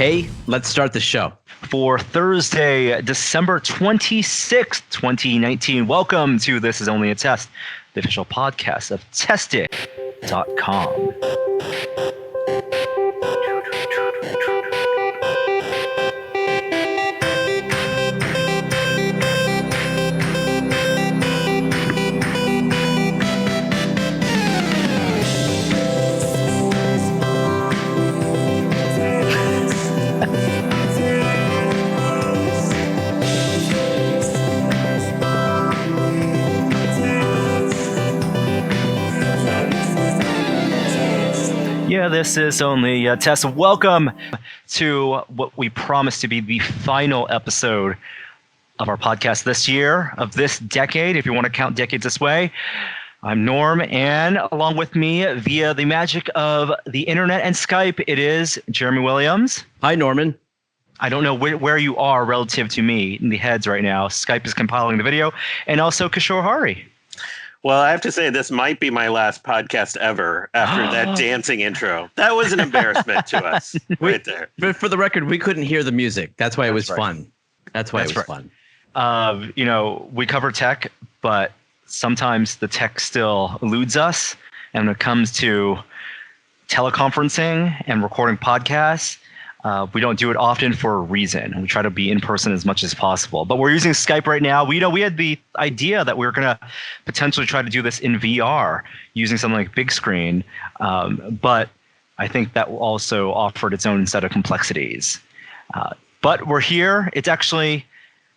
Hey, let's start the show. For Thursday, December 26th, 2019. Welcome to This Is Only a Test, the official podcast of testit.com. Yeah, this is only a test. Welcome to what we promise to be the final episode of our podcast this year, of this decade, if you want to count decades this way. I'm Norm, and along with me via the magic of the internet and Skype, it is Jeremy Williams. Hi, Norman. I don't know where you are relative to me in the heads right now. Skype is compiling the video. And also Kishore Hari. Well, I have to say this might be my last podcast ever after that dancing intro. That was an embarrassment to us right there. But for the record, we couldn't hear the music. That's why it was fun. That's why it was fun. We cover tech, but sometimes the tech still eludes us. And when it comes to teleconferencing and recording podcasts, we don't do it often for a reason. We try to be in person as much as possible. But we're using Skype right now. We had the idea that we were going to potentially try to do this in VR using something like big screen. But I think that also offered its own set of complexities. But we're here. It's actually,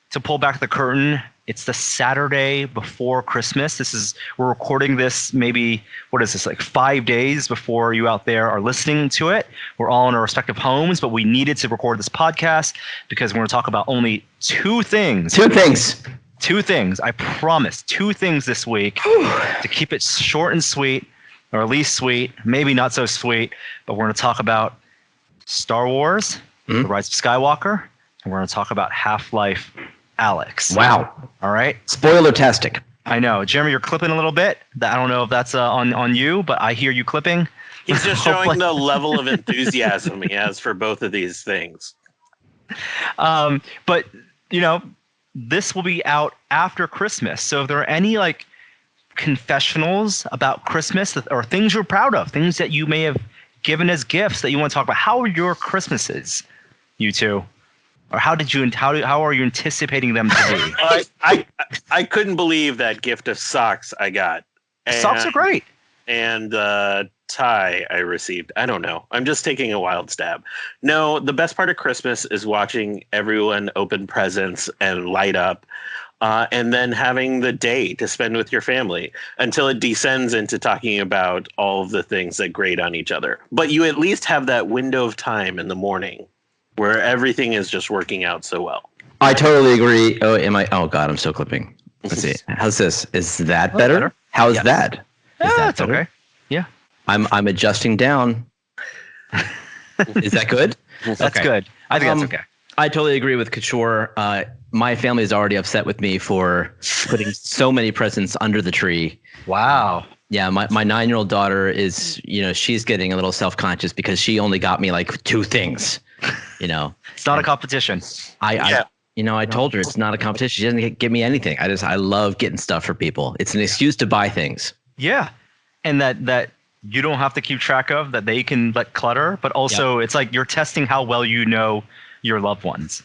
to pull back the curtain, it's the Saturday before Christmas. We're recording this maybe, like 5 days before you out there are listening to it. We're all in our respective homes, but we needed to record this podcast because we're going to talk about only two things. Two things. I promise. Two things this week to keep it short and sweet, or at least sweet, maybe not so sweet. But we're going to talk about Star Wars, The Rise of Skywalker, and we're going to talk about Half-Life Alyx. Wow. All right. Spoiler-tastic. I know. Jeremy, you're clipping a little bit. I don't know if that's on you, but I hear you clipping. He's just showing the level of enthusiasm he has for both of these things. But, this will be out after Christmas. So if there are any confessionals about Christmas or things you're proud of, things that you may have given as gifts that you want to talk about, how are your Christmases, you two? Or how are you anticipating them to be? I couldn't believe that gift of socks I got. Socks are great. And tie I received. I don't know. I'm just taking a wild stab. No, the best part of Christmas is watching everyone open presents and light up, and then having the day to spend with your family until it descends into talking about all of the things that grate on each other. But you at least have that window of time in the morning where everything is just working out so well. I totally agree. Oh God, I'm still clipping. Let's see. How's this? Is that better? How's that? That's okay. Yeah. I'm adjusting down. Is that good? That's good. I think that's okay. I totally agree with Kishore. My family is already upset with me for putting so many presents under the tree. Wow. Yeah, my 9-year-old daughter is, she's getting a little self-conscious because she only got me two things. It's not a competition. I told her it's not a competition. She doesn't give me anything. I love getting stuff for people. It's an excuse to buy things. Yeah. And that you don't have to keep track of, that they can let clutter, but also It's like you're testing how well you know your loved ones.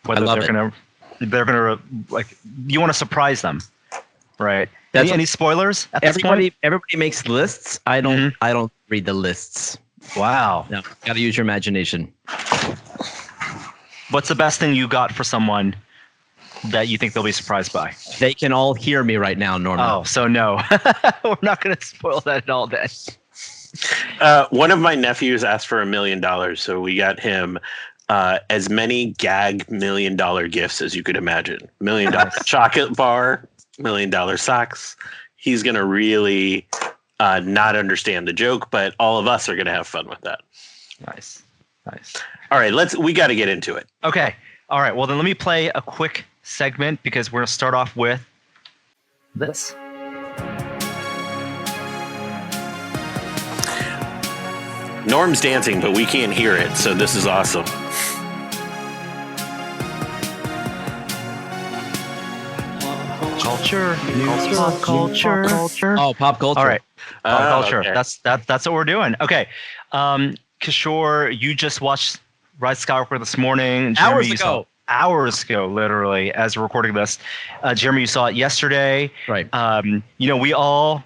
Whether they're gonna you want to surprise them. Right. Any spoilers at this point? Everybody makes lists. I don't read the lists. Wow. No, gotta use your imagination. What's the best thing you got for someone that you think they'll be surprised by? They can all hear me right now, Norman. Oh, so no. We're not going to spoil that at all then. One of my nephews asked for $1 million, so we got him as many gag $1 million gifts as you could imagine. $1 million chocolate bar, $1 million socks. He's going to really not understand the joke, but all of us are going to have fun with that. Nice. All right, we got to get into it. Okay. All right. Well, then let me play a quick segment because we're going to start off with this. Norm's dancing, but we can't hear it, so this is awesome. Culture. Pop culture. Oh, pop culture. All right. Pop culture. Okay. That's what we're doing. Okay. Kishore, you just watched Rise of Skywalker this morning. Jeremy, hours ago, literally, as we're recording this. Jeremy, you saw it yesterday. Right. We all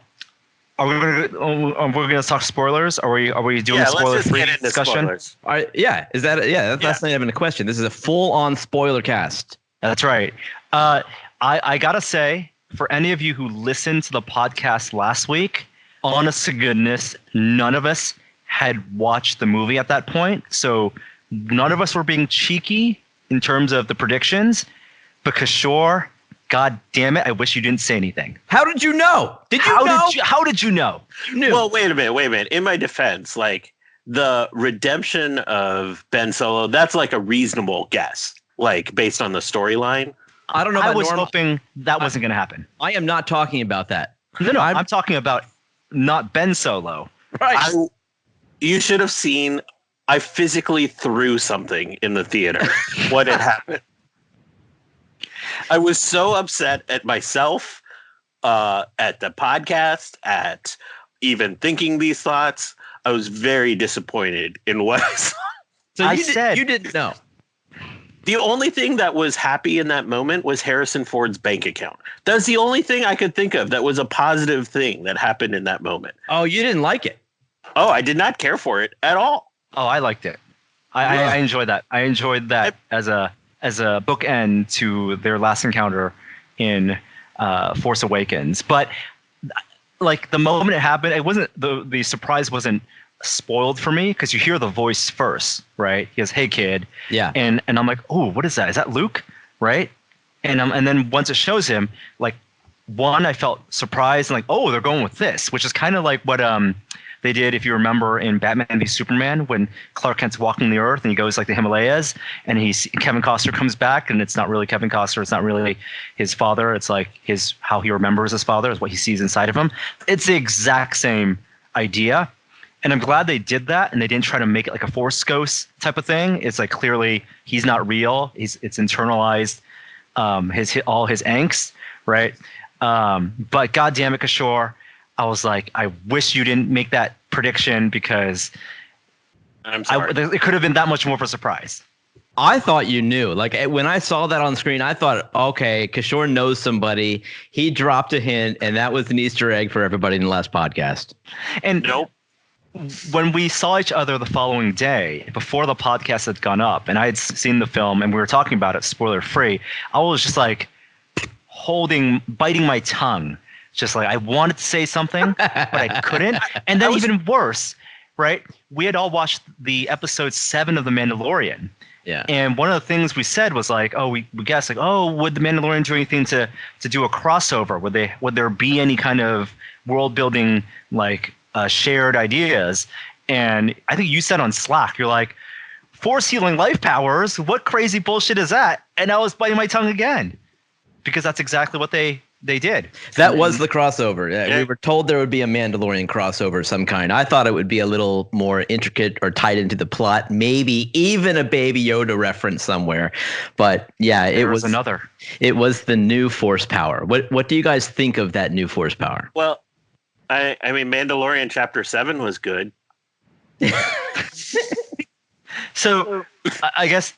we're gonna talk spoilers. Are we doing a spoiler-free discussion? Spoilers. All right, yeah. That's not even a question. This is a full-on spoiler cast. That's right. I gotta say, for any of you who listened to the podcast last week, honest to goodness, none of us had watched the movie at that point. So none of us were being cheeky in terms of the predictions. But Kishore, God damn it, I wish you didn't say anything. How did you know? How did you know? You knew. Well, wait a minute. In my defense, like the redemption of Ben Solo, that's like a reasonable guess, like based on the storyline. I don't know. I was hoping that wasn't going to happen. I am not talking about that. No, I'm talking about not Ben Solo. Right. You should have seen. I physically threw something in the theater when it happened. I was so upset at myself, at the podcast, at even thinking these thoughts. I was very disappointed in what I saw. So you didn't know. The only thing that was happy in that moment was Harrison Ford's bank account. That's the only thing I could think of that was a positive thing that happened in that moment. Oh, you didn't like it? Oh, I did not care for it at all. Oh, I liked it. I enjoyed that. I enjoyed that as a bookend to their last encounter in Force Awakens. But like the moment it happened, it wasn't the surprise wasn't spoiled for me because you hear the voice first, right? He goes, "Hey, kid." Yeah. And I'm like, "Oh, what is that? Is that Luke?" Right? And then once it shows him, like, one, I felt surprised and like, "Oh, they're going with this," which is kind of like what they did, if you remember, in Batman v Superman when Clark Kent's walking the Earth and he goes like the Himalayas and Kevin Costner comes back and it's not really Kevin Costner, it's not really his father, it's like how he remembers his father is what he sees inside of him. It's the exact same idea. And I'm glad they did that and they didn't try to make it like a Force Ghost type of thing. It's like clearly he's not real. It's internalized all his angst, right? But God damn it, Kishore, I was like, I wish you didn't make that prediction because I'm sorry. It could have been that much more of a surprise. I thought you knew. Like when I saw that on screen, I thought, okay, Kishore knows somebody. He dropped a hint, and that was an Easter egg for everybody in the last podcast. And nope. When we saw each other the following day, before the podcast had gone up, and I had seen the film, and we were talking about it spoiler free, I was just like biting my tongue. Just like I wanted to say something, but I couldn't. And then even worse, right? We had all watched the episode 7 of The Mandalorian. Yeah. And one of the things we said was like, oh, we guessed like, oh, would The Mandalorian do anything to do a crossover? Would there be any kind of world building like shared ideas? And I think you said on Slack, you're like, force healing life powers. What crazy bullshit is that? And I was biting my tongue again because that's exactly what they did. That was the crossover. We were told there would be a Mandalorian crossover of some kind. I thought it would be a little more intricate or tied into the plot, maybe even a Baby Yoda reference somewhere. But yeah, it was another. It was the new Force power. What do you guys think of that new Force power? Well, I mean, Mandalorian Chapter 7 was good. So I guess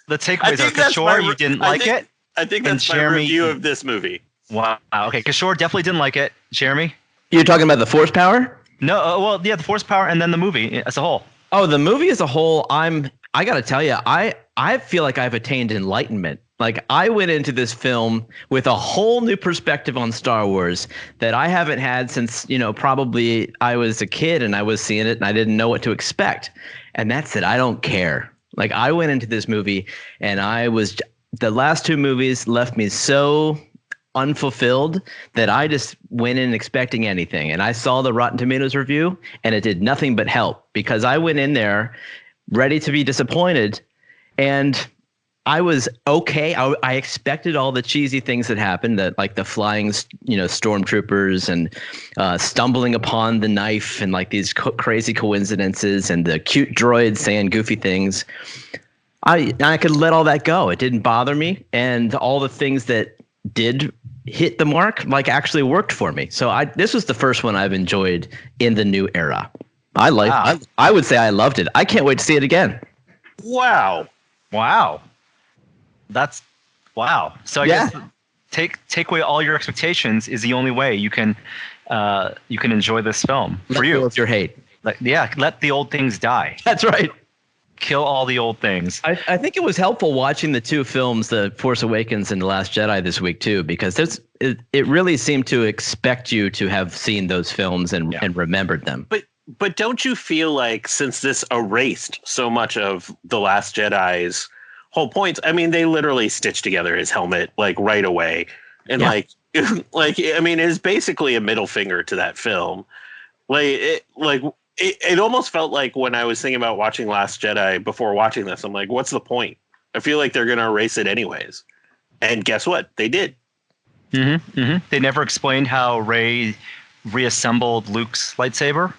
the takeaways are Kishore, you didn't like it. I think that's Jeremy, my review of this movie. Wow. Okay, Kishore definitely didn't like it. Jeremy? You're talking about the Force power? No, the Force power and then the movie as a whole. Oh, the movie as a whole, I got to tell you, I feel like I've attained enlightenment. Like I went into this film with a whole new perspective on Star Wars that I haven't had since, probably I was a kid and I was seeing it and I didn't know what to expect. And that's it. I don't care. Like I went into this movie and the last 2 movies left me so unfulfilled that I just went in expecting anything. And I saw the Rotten Tomatoes review and it did nothing but help because I went in there ready to be disappointed. And I was okay. I expected all the cheesy things that happened, that like the flying, stormtroopers and stumbling upon the knife and like these crazy coincidences and the cute droids saying goofy things. I could let all that go. It didn't bother me, and all the things that did hit the mark like actually worked for me. So this was the first one I've enjoyed in the new era. I would say I loved it. I can't wait to see it again. Wow. That's wow. So I guess take away all your expectations is the only way you can enjoy this film. For you, with your hate. Let the old things die. That's right. Kill all the old things. I think it was helpful watching the two films, The Force Awakens and The Last Jedi, this week too, because it really seemed to expect you to have seen those films and remembered them. But don't you feel like, since this erased so much of The Last Jedi's whole points, I mean, they literally stitched together his helmet like right away, and it's basically a middle finger to that film. It almost felt like when I was thinking about watching Last Jedi before watching this, I'm like, what's the point? I feel like they're going to erase it anyways. And guess what? They did. Mm-hmm, mm-hmm. They never explained how Rey reassembled Luke's lightsaber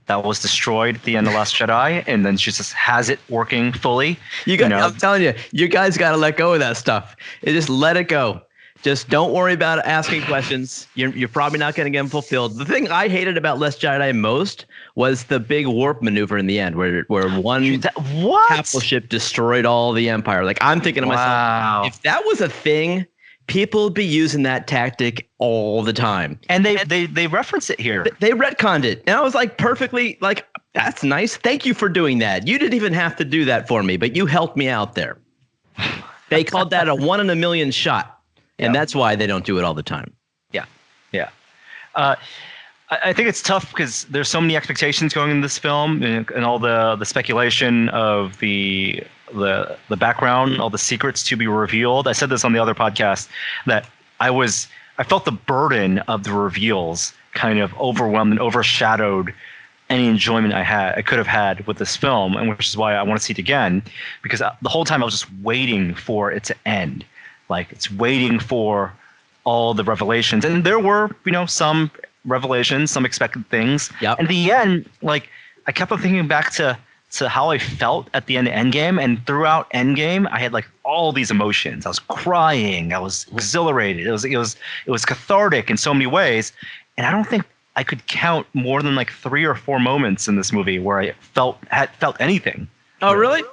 that was destroyed at the end of Last Jedi, and then she just has it working fully. I'm telling you, you guys got to let go of that stuff. Just let it go. Just don't worry about asking questions. You're probably not going to get them fulfilled. The thing I hated about Last Jedi most was the big warp maneuver in the end, where one capital ship destroyed all the Empire. Like, I'm thinking to myself, if that was a thing, people would be using that tactic all the time. And they reference it here. They retconned it, and I was like, perfectly, like, that's nice. Thank you for doing that. You didn't even have to do that for me, but you helped me out there. They called that a 1 in a million shot. And that's why they don't do it all the time. Yeah. I think it's tough because there's so many expectations going in this film, and all the speculation of the background, all the secrets to be revealed. I said this on the other podcast that I felt the burden of the reveals kind of overwhelmed and overshadowed any enjoyment I could have had with this film, and which is why I want to see it again, because the whole time I was just waiting for it to end. Like, it's waiting for all the revelations. And there were, some revelations, some expected things. Yep. And in the end, like, I kept on thinking back to how I felt at the end of Endgame. And throughout Endgame, I had like all these emotions. I was crying. I was exhilarated. It was cathartic in so many ways. And I don't think I could count more than like 3 or 4 moments in this movie where I felt anything. Oh, really?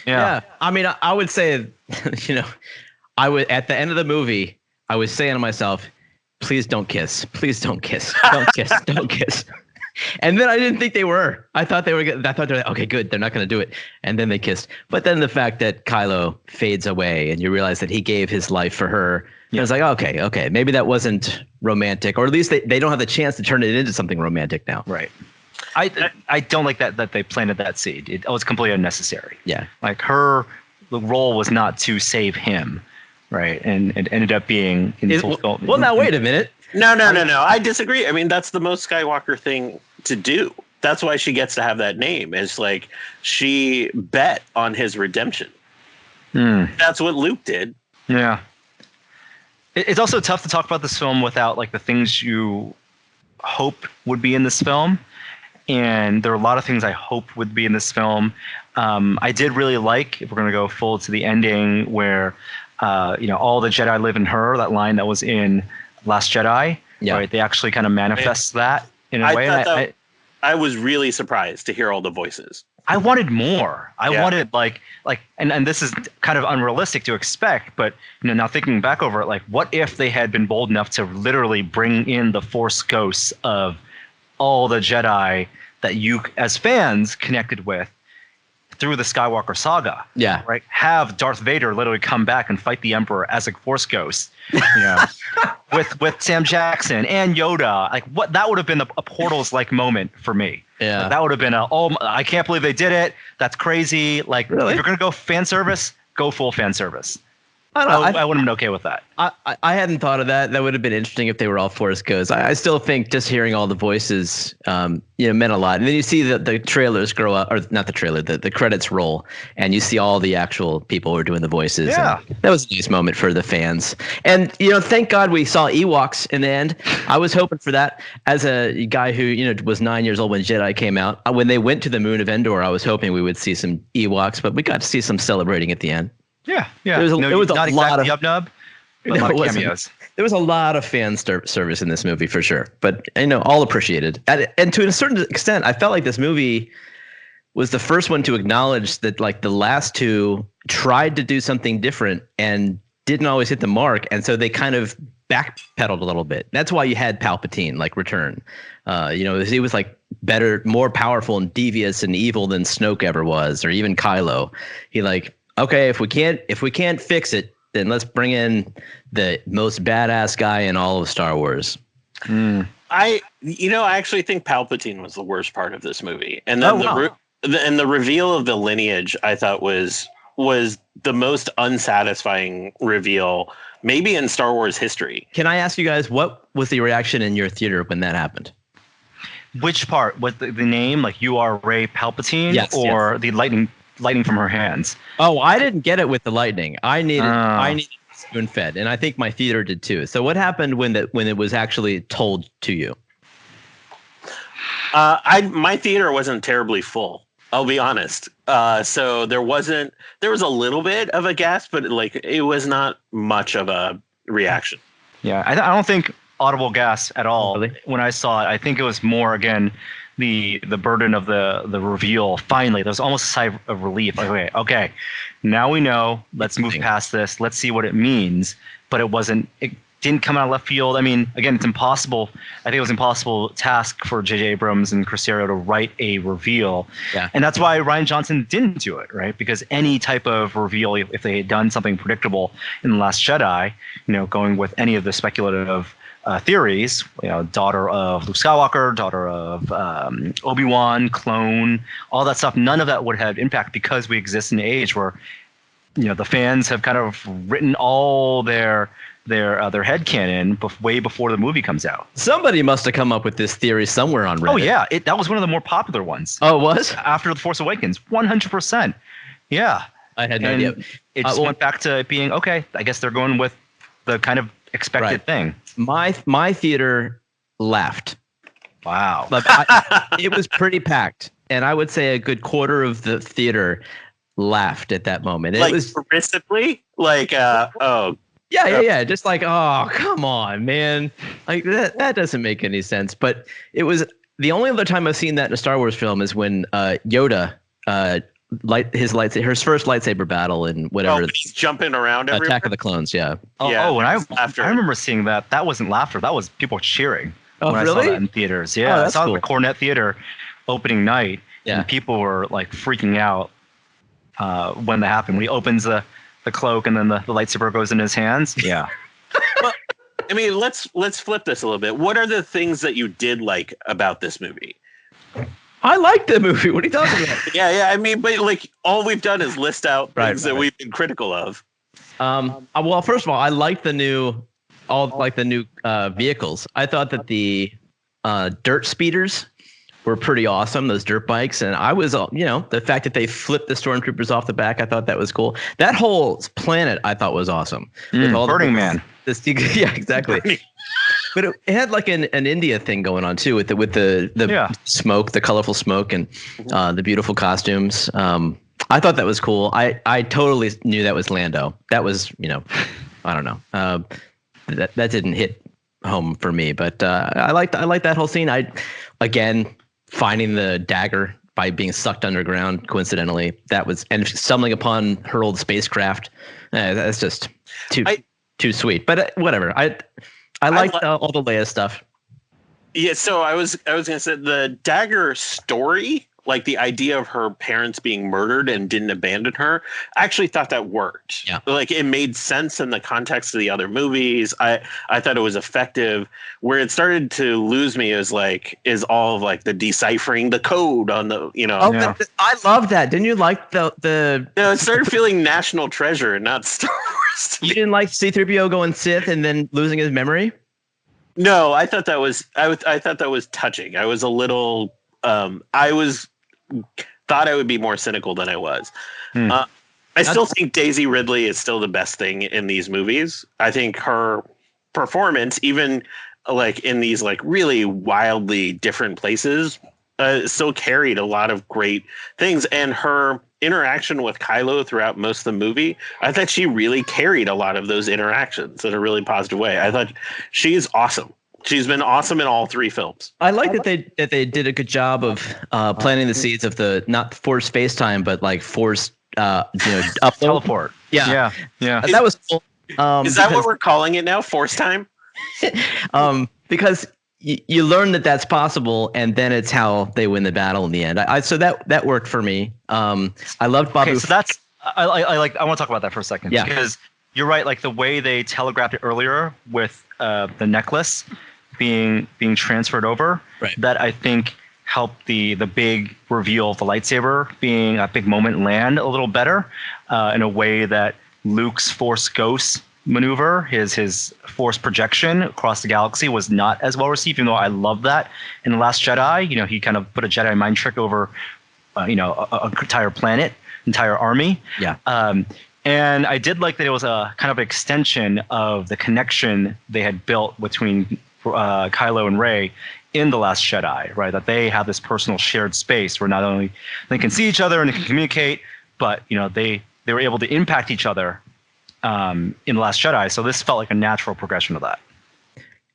Yeah. I mean, I would say, I would, at the end of the movie, I was saying to myself, please don't kiss. Please don't kiss. Don't kiss. Don't kiss. And then I didn't think they were. I thought they were like, okay, good. They're not going to do it. And then they kissed. But then the fact that Kylo fades away and you realize that he gave his life for her. Yeah. I was like, okay. Maybe that wasn't romantic, or at least they don't have the chance to turn it into something romantic now. Right. I don't like that they planted that seed. It was completely unnecessary. Yeah. Like, the role was not to save him. Right, and it ended up being fulfilled. Well, now wait a minute. No. I disagree. I mean, that's the most Skywalker thing to do. That's why she gets to have that name. It's like she bet on his redemption. That's what Luke did. Yeah. It's also tough to talk about this film without like the things you hope would be in this film. And there are a lot of things I hope would be in this film. I did really like, if we're going to go full to the ending, where all the Jedi live in her, that line that was in Last Jedi. Yeah. Right? They actually kind of manifest that in a way. I was really surprised to hear all the voices. I wanted more. I wanted and this is kind of unrealistic to expect, but now thinking back over it, like, what if they had been bold enough to literally bring in the Force ghosts of all the Jedi that you as fans connected with through the Skywalker saga. Yeah. Right. Have Darth Vader literally come back and fight the Emperor as a Force ghost, with Sam Jackson and Yoda. Like, what, that would have been a Portals-like moment for me. Yeah. Like, that would have been I can't believe they did it. That's crazy. Like, really? If you're going to go fan service, go full fan service. I don't know. I would have been okay with that. I hadn't thought of that. That would have been interesting if they were all Force Ghosts. I still think just hearing all the voices, meant a lot. And then you see the trailers grow up, or not the trailer, the credits roll, and you see all the actual people who are doing the voices. Yeah. That was a nice moment for the fans. And, thank God we saw Ewoks in the end. I was hoping for that as a guy who, was 9 years old when Jedi came out. When they went to the moon of Endor, I was hoping we would see some Ewoks, but we got to see some celebrating at the end. Yeah. There was a not lot exactly of Yub-Nub, but a lot of cameos. There was a lot of fan service in this movie for sure, but all appreciated. And to a certain extent, I felt like this movie was the first one to acknowledge that like the last two tried to do something different and didn't always hit the mark, and so they kind of backpedaled a little bit. That's why you had Palpatine like return. He was like better, more powerful and devious and evil than Snoke ever was, or even Kylo. He like, okay, if we can't fix it, then let's bring in the most badass guy in all of Star Wars. I actually think Palpatine was the worst part of this movie, and then the reveal of the lineage I thought was the most unsatisfying reveal maybe in Star Wars history. Can I ask you guys, what was the reaction in your theater when that happened? Which part? What the name? Like you are Rey Palpatine, yes. The lightning from her hands? Oh, I didn't get it with the lightning. I needed spoon fed, and I think my theater did too. So what happened when it was actually told to you? My theater wasn't terribly full, I'll be honest. So there was a little bit of a gasp, but like it was not much of a reaction. Yeah, I don't think audible gasp at all. Really? When I saw it. I think it was more again the burden of the reveal. Finally, there was almost a sigh of relief. Like, okay, now we know. Let's move past this. Let's see what it means. But it didn't come out of left field. I mean, again, it's impossible. I think it was an impossible task for J.J. Abrams and Chris Terrio to write a reveal. Yeah. And that's why Rian Johnson didn't do it, right? Because any type of reveal, if they had done something predictable in The Last Jedi, going with any of the speculative theories, daughter of Luke Skywalker, daughter of Obi-Wan, clone, all that stuff, none of that would have impact because we exist in an age where, the fans have kind of written all their headcanon way before the movie comes out. Somebody must have come up with this theory somewhere on Reddit. Oh yeah, that was one of the more popular ones. Oh, it was? After The Force Awakens, 100%. Yeah. I had no idea. It just went back to being, okay, I guess they're going with the kind of expected thing. My theater laughed. Wow. It was pretty packed, and I would say a good quarter of the theater laughed at that moment. It was derisively, like, oh. Yeah. Just like, oh, come on, man. Like that doesn't make any sense. But it was the only other time I've seen that in a Star Wars film is when Yoda, his first lightsaber battle and whatever. Oh, he's jumping around everywhere. Attack of the Clones, yeah. And I remember seeing that. That wasn't laughter. That was people cheering. Oh, when really? I saw that in theaters. Yeah, I saw cool. it at the Cornet Theater opening night. Yeah. And people were like freaking out when that happened. When he opens the cloak and then the lightsaber goes in his hands. Yeah. Well, I mean, let's flip this a little bit. What are the things that you did like about this movie? I like the movie. What are you talking about? Yeah. I mean, but like all we've done is list out things that we've been critical of. Well, first of all, I like the new vehicles. I thought that the dirt speeders were pretty awesome, those dirt bikes. And I was, the fact that they flipped the stormtroopers off the back, I thought that was cool. That whole planet I thought was awesome. Burning Man. Yeah, exactly. But it had like an India thing going on too, with the smoke, the colorful smoke, and the beautiful costumes. I thought that was cool. I totally knew that was Lando. That was, I don't know. That didn't hit home for me, but I liked that whole scene. Again, finding the dagger by being sucked underground coincidentally, and stumbling upon her old spacecraft. That's just too sweet. But whatever. I liked all the Leia stuff. Yeah, so I was gonna say the dagger story like the idea of her parents being murdered and didn't abandon her, I actually thought that worked. Yeah. Like it made sense in the context of the other movies. I thought it was effective. Where it started to lose me is all of like the deciphering the code on the, Oh, I love that. Didn't you like the No, it started feeling National Treasure and not Star Wars. You didn't like C-3PO going Sith and then losing his memory? No, I thought that was I thought that was touching. I was a little thought I would be more cynical than I was. I still think Daisy Ridley is still the best thing in these movies. I think her performance, even like in these like really wildly different places, still carried a lot of great things. And her interaction with Kylo throughout most of the movie, I thought she really carried a lot of those interactions in a really positive way. I thought she's awesome. She's been awesome in all three films. I like that they did a good job of planting the seeds of the not forced space-time, but like forced teleport. Yeah. That was cool. Is that what we're calling it now? Force time? Because you learn that that's possible, and then it's how they win the battle in the end. So that worked for me. I loved Babu. Okay, so that's I want to talk about that for a second. Yeah. Because you're right. Like the way they telegraphed it earlier with the necklace being transferred over, right. That I think helped the big reveal of the lightsaber being a big moment land a little better, in a way that Luke's Force Ghost maneuver, his force projection across the galaxy, was not as well received. Even though I love that in The Last Jedi, he kind of put a Jedi mind trick over, an entire planet, entire army. Yeah. And I did like that it was a kind of extension of the connection they had built between Kylo and Rey in The Last Jedi, right? That they have this personal shared space where not only they can see each other and they can communicate, but they were able to impact each other in The Last Jedi. So this felt like a natural progression of that.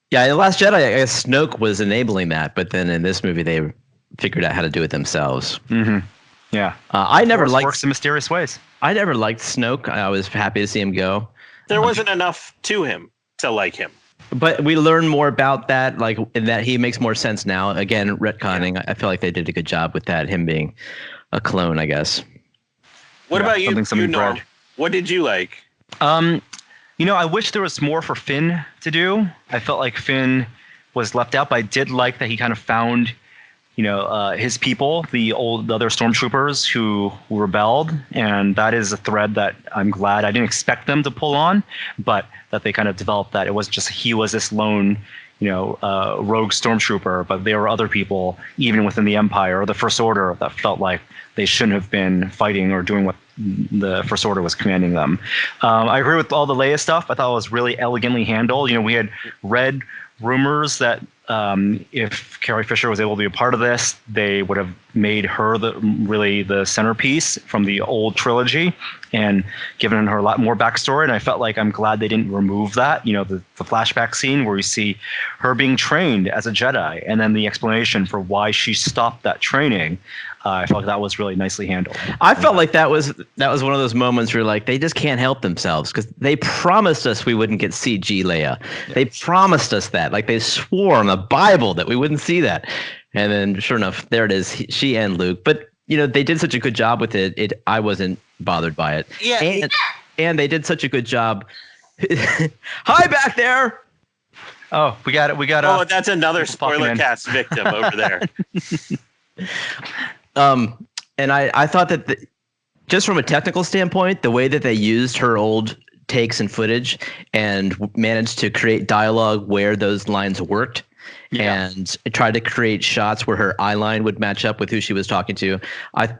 Yeah, in The Last Jedi, I guess Snoke was enabling that, but then in this movie they figured out how to do it themselves. Mm-hmm. Yeah. I never liked works in mysterious ways. I never liked Snoke. I was happy to see him go. There wasn't enough to him to like him. But we learn more about that, like in that he makes more sense now. Again, retconning. Yeah. I feel like they did a good job with that, him being a clone, I guess. What about you, Norm? What did you like? I wish there was more for Finn to do. I felt like Finn was left out, but I did like that he kind of found, his people, the other stormtroopers who rebelled, and that is a thread that I'm glad I didn't expect them to pull on, but that they kind of developed that it wasn't just he was this lone, rogue stormtrooper, but there were other people even within the Empire or the First Order that felt like they shouldn't have been fighting or doing what the First Order was commanding them. I agree with all the Leia stuff. I thought it was really elegantly handled. We had read rumors that if Carrie Fisher was able to be a part of this, they would have made her the centerpiece from the old trilogy and given her a lot more backstory. And I felt like I'm glad they didn't remove that. The flashback scene where you see her being trained as a Jedi, and then the explanation for why she stopped that training. I felt like that was really nicely handled. I felt like that was one of those moments where like they just can't help themselves because they promised us we wouldn't get CG Leia. Yes. They promised us that, like they swore on the Bible that we wouldn't see that, and then sure enough, there it is. She and Luke, but they did such a good job with it. I wasn't bothered by it. Yeah, and they did such a good job. Hi back there. Oh, we got it. Oh, that's another spoiler cast victim over there. And I thought that just from a technical standpoint, the way that they used her old takes and footage and managed to create dialogue where those lines worked, and tried to create shots where her eye line would match up with who she was talking to,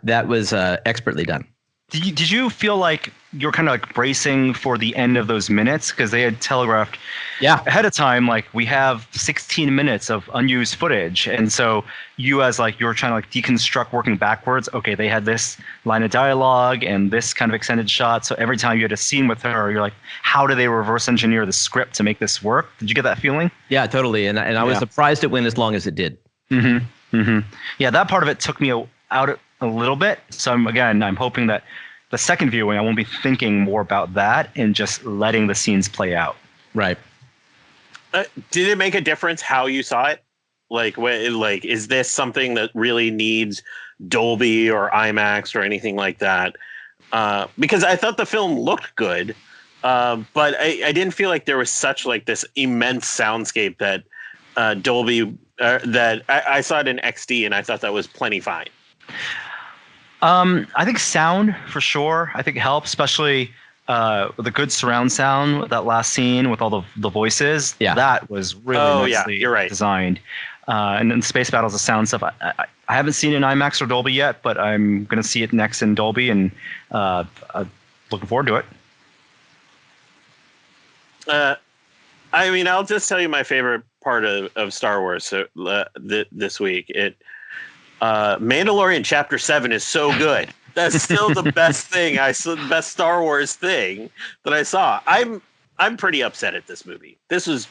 that was expertly done. Did you feel like you're kind of like bracing for the end of those minutes? Because they had telegraphed ahead of time, like we have 16 minutes of unused footage. And so you as like, you're trying to like deconstruct working backwards. Okay, they had this line of dialogue and this kind of extended shot. So every time you had a scene with her, you're like, how do they reverse engineer the script to make this work? Did you get that feeling? Yeah, totally. And I was surprised it went as long as it did. Mm-hmm. Mm-hmm. Yeah, that part of it took me out a little bit. So I'm hoping that the second viewing, I won't be thinking more about that and just letting the scenes play out. Right. Did it make a difference how you saw it? Like, is this something that really needs Dolby or IMAX or anything like that, because I thought the film looked good, but I didn't feel like there was such like this immense soundscape that Dolby that I saw it in XD and I thought that was plenty fine. I think sound for sure. I think it helps, especially with a good surround sound. With that last scene with all the voices, that was really nicely you're right. designed. And then space battles, the sound stuff. I haven't seen it in IMAX or Dolby yet, but I'm going to see it next in Dolby, and looking forward to it. I mean, I'll just tell you my favorite part of Star Wars this week. Mandalorian Chapter 7 is so good. That's still the best thing. The best Star Wars thing that I saw. I'm pretty upset at this movie. This was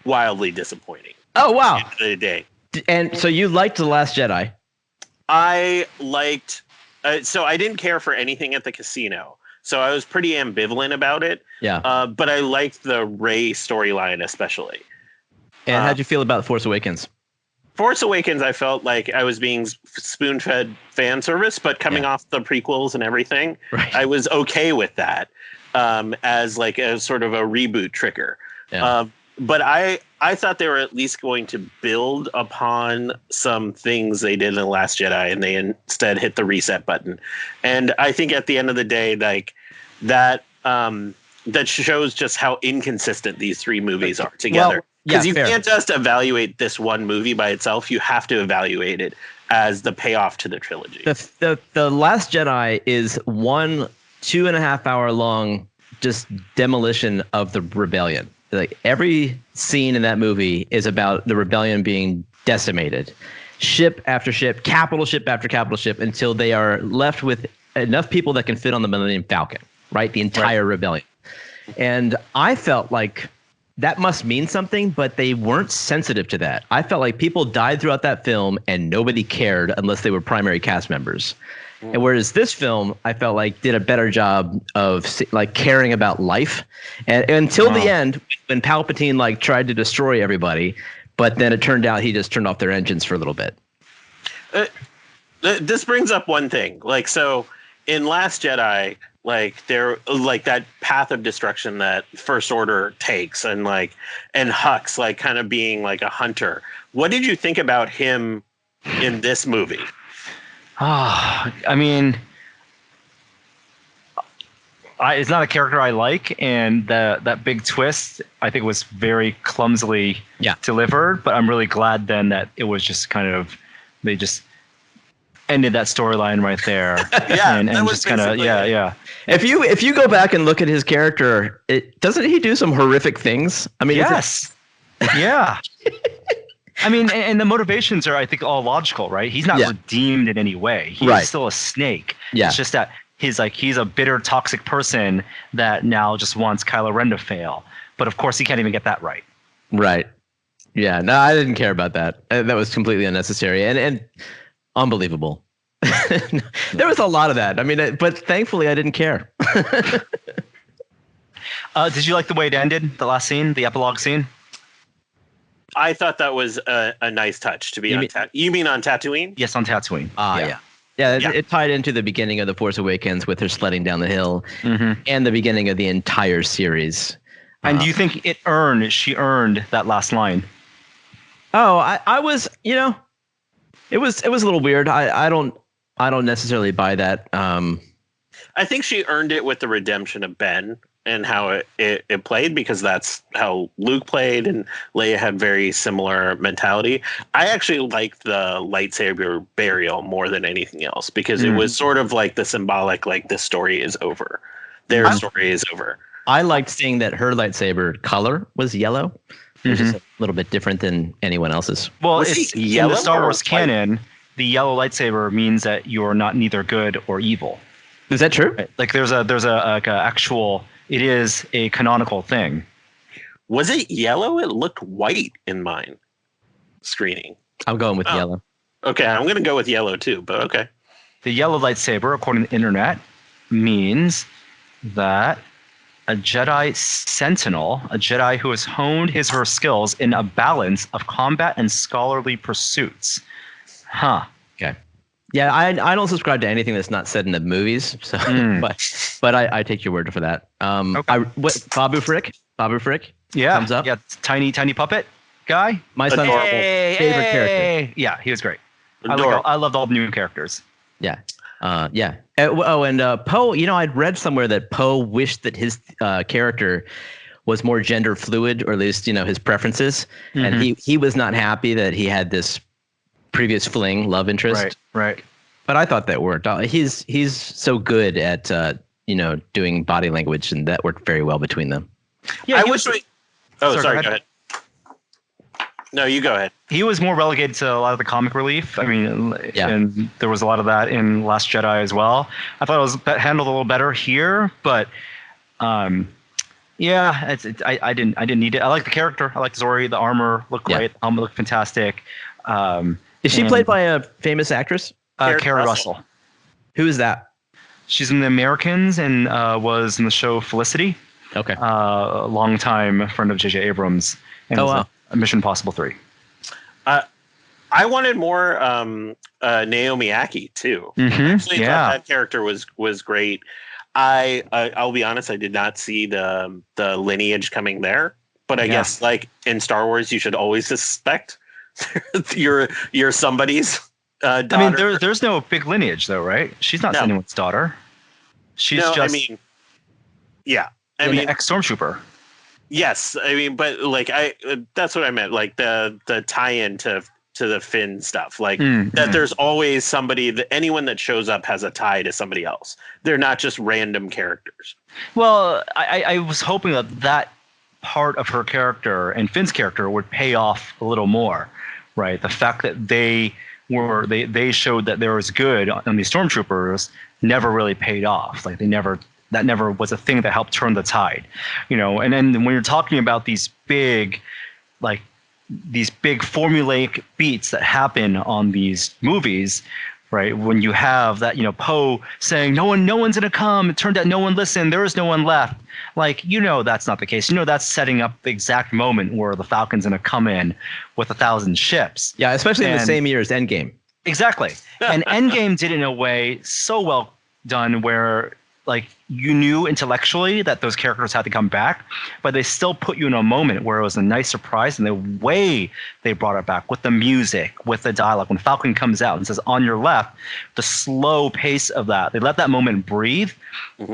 wildly disappointing. Oh wow! At the end of the day. And so you liked The Last Jedi? I liked. So I didn't care for anything at the casino. So I was pretty ambivalent about it. Yeah. But I liked the Rey storyline especially. And how'd you feel about Force Awakens? Force Awakens, I felt like I was being spoon-fed fan service, but coming off the prequels and everything, I was okay with that as like a sort of a reboot trigger. Yeah. But I thought they were at least going to build upon some things they did in The Last Jedi, and they instead hit the reset button. And I think at the end of the day, like that shows just how inconsistent these three movies are together. Because you can't just evaluate this one movie by itself. You have to evaluate it as the payoff to the trilogy. The Last Jedi is 1 2.5 hour long just demolition of the rebellion. Like every scene in that movie is about the rebellion being decimated, ship after ship, capital ship after capital ship, until they are left with enough people that can fit on the Millennium Falcon, right? The entire rebellion. And I felt like that must mean something, but they weren't sensitive to that. I felt like people died throughout that film and nobody cared unless they were primary cast members. And whereas this film, I felt like did a better job of like caring about life, and until the end, when Palpatine like tried to destroy everybody, but then it turned out he just turned off their engines for a little bit. This brings up one thing, like so in Last Jedi, like there like that path of destruction that First Order takes, and Hux like kind of being like a hunter. What did you think about him in this movie? I mean, it's not a character I like, and that big twist I think was very clumsily delivered. But I'm really glad then that it was just kind of they just ended that storyline right there. and just kind of If you go back and look at his character, doesn't he do some horrific things? I mean, yes, yeah. I mean, and the motivations are, I think, all logical, right? He's not redeemed in any way. He's still a snake. Yeah. It's just that he's a bitter, toxic person that now just wants Kylo Ren to fail. But of course, he can't even get that right. Right. Yeah. No, I didn't care about that. That was completely unnecessary and unbelievable. There was a lot of that. I mean, but thankfully, I didn't care. Did you like the way it ended? The last scene, the epilogue scene? I thought that was a nice touch to be on Tatooine. You mean on Tatooine? Yes, on Tatooine. Yeah. It tied into the beginning of The Force Awakens with her sledding down the hill, and the beginning of the entire series. And do you think she earned that last line? Oh, I was, it was a little weird. I don't necessarily buy that. I think she earned it with the redemption of Ben and how it played, because that's how Luke played, and Leia had very similar mentality. I actually liked the lightsaber burial more than anything else, because it was sort of like the symbolic, like this story is over. Their story is over. I liked seeing that her lightsaber color was yellow, which is a little bit different than anyone else's. Well, it's in the Star Wars canon, the yellow lightsaber means that you are not neither good or evil. Is that true? Like there's a actual. It is a canonical thing. Was it yellow? It looked white in mine screening. I'm going with yellow. Okay, I'm going to go with yellow too, but okay. The yellow lightsaber, according to the internet, means that a Jedi sentinel, a Jedi who has honed his or her skills in a balance of combat and scholarly pursuits. Huh. Okay. Yeah, I don't subscribe to anything that's not said in the movies. So, but I take your word for that. Okay. Babu Frick? Babu Frick? Yeah. Thumbs up. Yeah. Tiny puppet guy. My son's favorite character. Yeah, he was great. Adorable. I loved all the new characters. Yeah. Yeah. And Poe, I'd read somewhere that Poe wished that his character was more gender fluid, or at least, his preferences. And he was not happy that he had this previous love interest. Right. But I thought that worked. He's so good at, doing body language, and that worked very well between them. Yeah, sorry, go ahead. No, you go ahead. He was more relegated to a lot of the comic relief. I mean, and there was a lot of that in Last Jedi as well. I thought it was handled a little better here, but I didn't need it. I like the character. I like Zori. The armor looked great. The helmet looked fantastic. Is she played by a famous actress? Carrie Russell. Who is that? She's in The Americans and was in the show Felicity. Okay. A longtime friend of J.J. Abrams. And Mission Impossible 3. I wanted more Naomi Ackie too. I actually thought that character was great. I'll be honest, I did not see the lineage coming there, but I guess like in Star Wars, you should always suspect you're somebody's daughter. I mean, there's no big lineage though, right? She's not anyone's daughter. She's just. I mean, ex-stormtrooper. Yes, I mean, but like that's what I meant. Like the tie-in to the Finn stuff, like that. There's always somebody that anyone that shows up has a tie to somebody else. They're not just random characters. Well, I was hoping that part of her character and Finn's character would pay off a little more, right? The fact that they showed that there was good on these stormtroopers never really paid off. Like that never was a thing that helped turn the tide, and then when you're talking about these big formulaic beats that happen on these movies, right? When you have that, Poe saying, no one's going to come. It turned out no one listened. There is no one left. Like, that's not the case. That's setting up the exact moment where the Falcon's going to come in with 1,000 ships. Yeah. Especially in the same year as Endgame. Exactly. And Endgame did it in a way so well done where, like, you knew intellectually that those characters had to come back, but they still put you in a moment where it was a nice surprise. And the way they brought it back with the music, with the dialogue, when Falcon comes out and says, on your left, the slow pace of that, they let that moment breathe.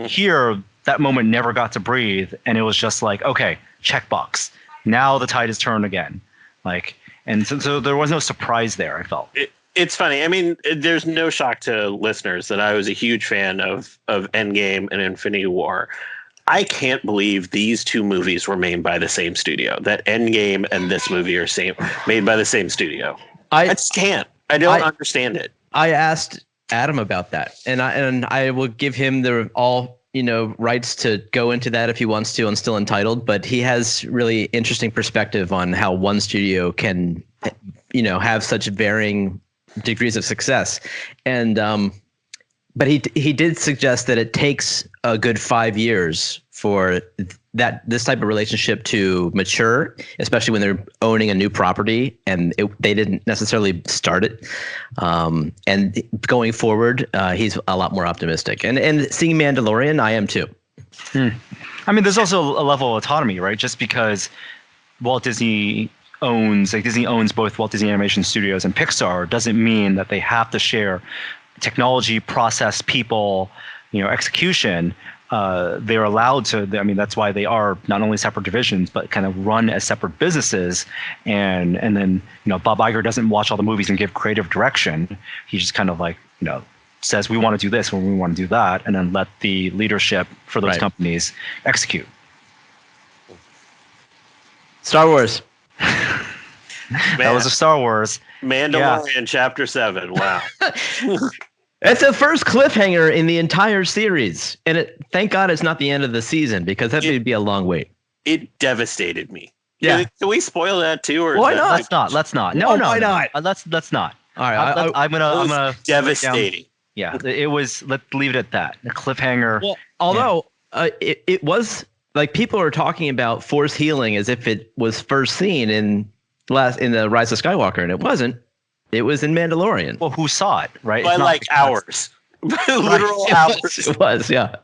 Here, that moment never got to breathe. And it was just like, okay, checkbox. Now the tide is turned again. Like, and so there was no surprise there, I felt. It's funny. I mean, there's no shock to listeners that I was a huge fan of Endgame and Infinity War. I can't believe these two movies were made by the same studio. That Endgame and this movie are made by the same studio. I just can't. I don't understand it. I asked Adam about that, and I will give him all rights to go into that if he wants to, and still entitled. But he has really interesting perspective on how one studio can, have such varying degrees of success. And but he did suggest that it takes a good 5 years for this type of relationship to mature, especially when they're owning a new property and they didn't necessarily start it. And going forward, he's a lot more optimistic. And seeing Mandalorian, I am too. I mean, there's also a level of autonomy, right? Just because Disney owns both Walt Disney Animation Studios and Pixar doesn't mean that they have to share technology, process, people, execution. They're allowed to. I mean, that's why they are not only separate divisions, but kind of run as separate businesses. And then Bob Iger doesn't watch all the movies and give creative direction. He just kind of says we want to do this when we want to do that, and then let the leadership for those companies execute. Star Wars. That was a Star Wars. Mandalorian Chapter 7. Wow. It's the first cliffhanger in the entire series. And thank God it's not the end of the season, because that would be a long wait. It devastated me. Yeah. Can we spoil that too? Or why not? Let's not. No, why not? Let's not. All right. I'm gonna devastating. Yeah, it was. Let's leave it at that. The cliffhanger. Well, although it was like people are talking about Force healing as if it was first seen in the Rise of Skywalker, and it wasn't. It was in Mandalorian. Well, who saw it, right? By It's not like because- hours. Literal hours. It was, yeah.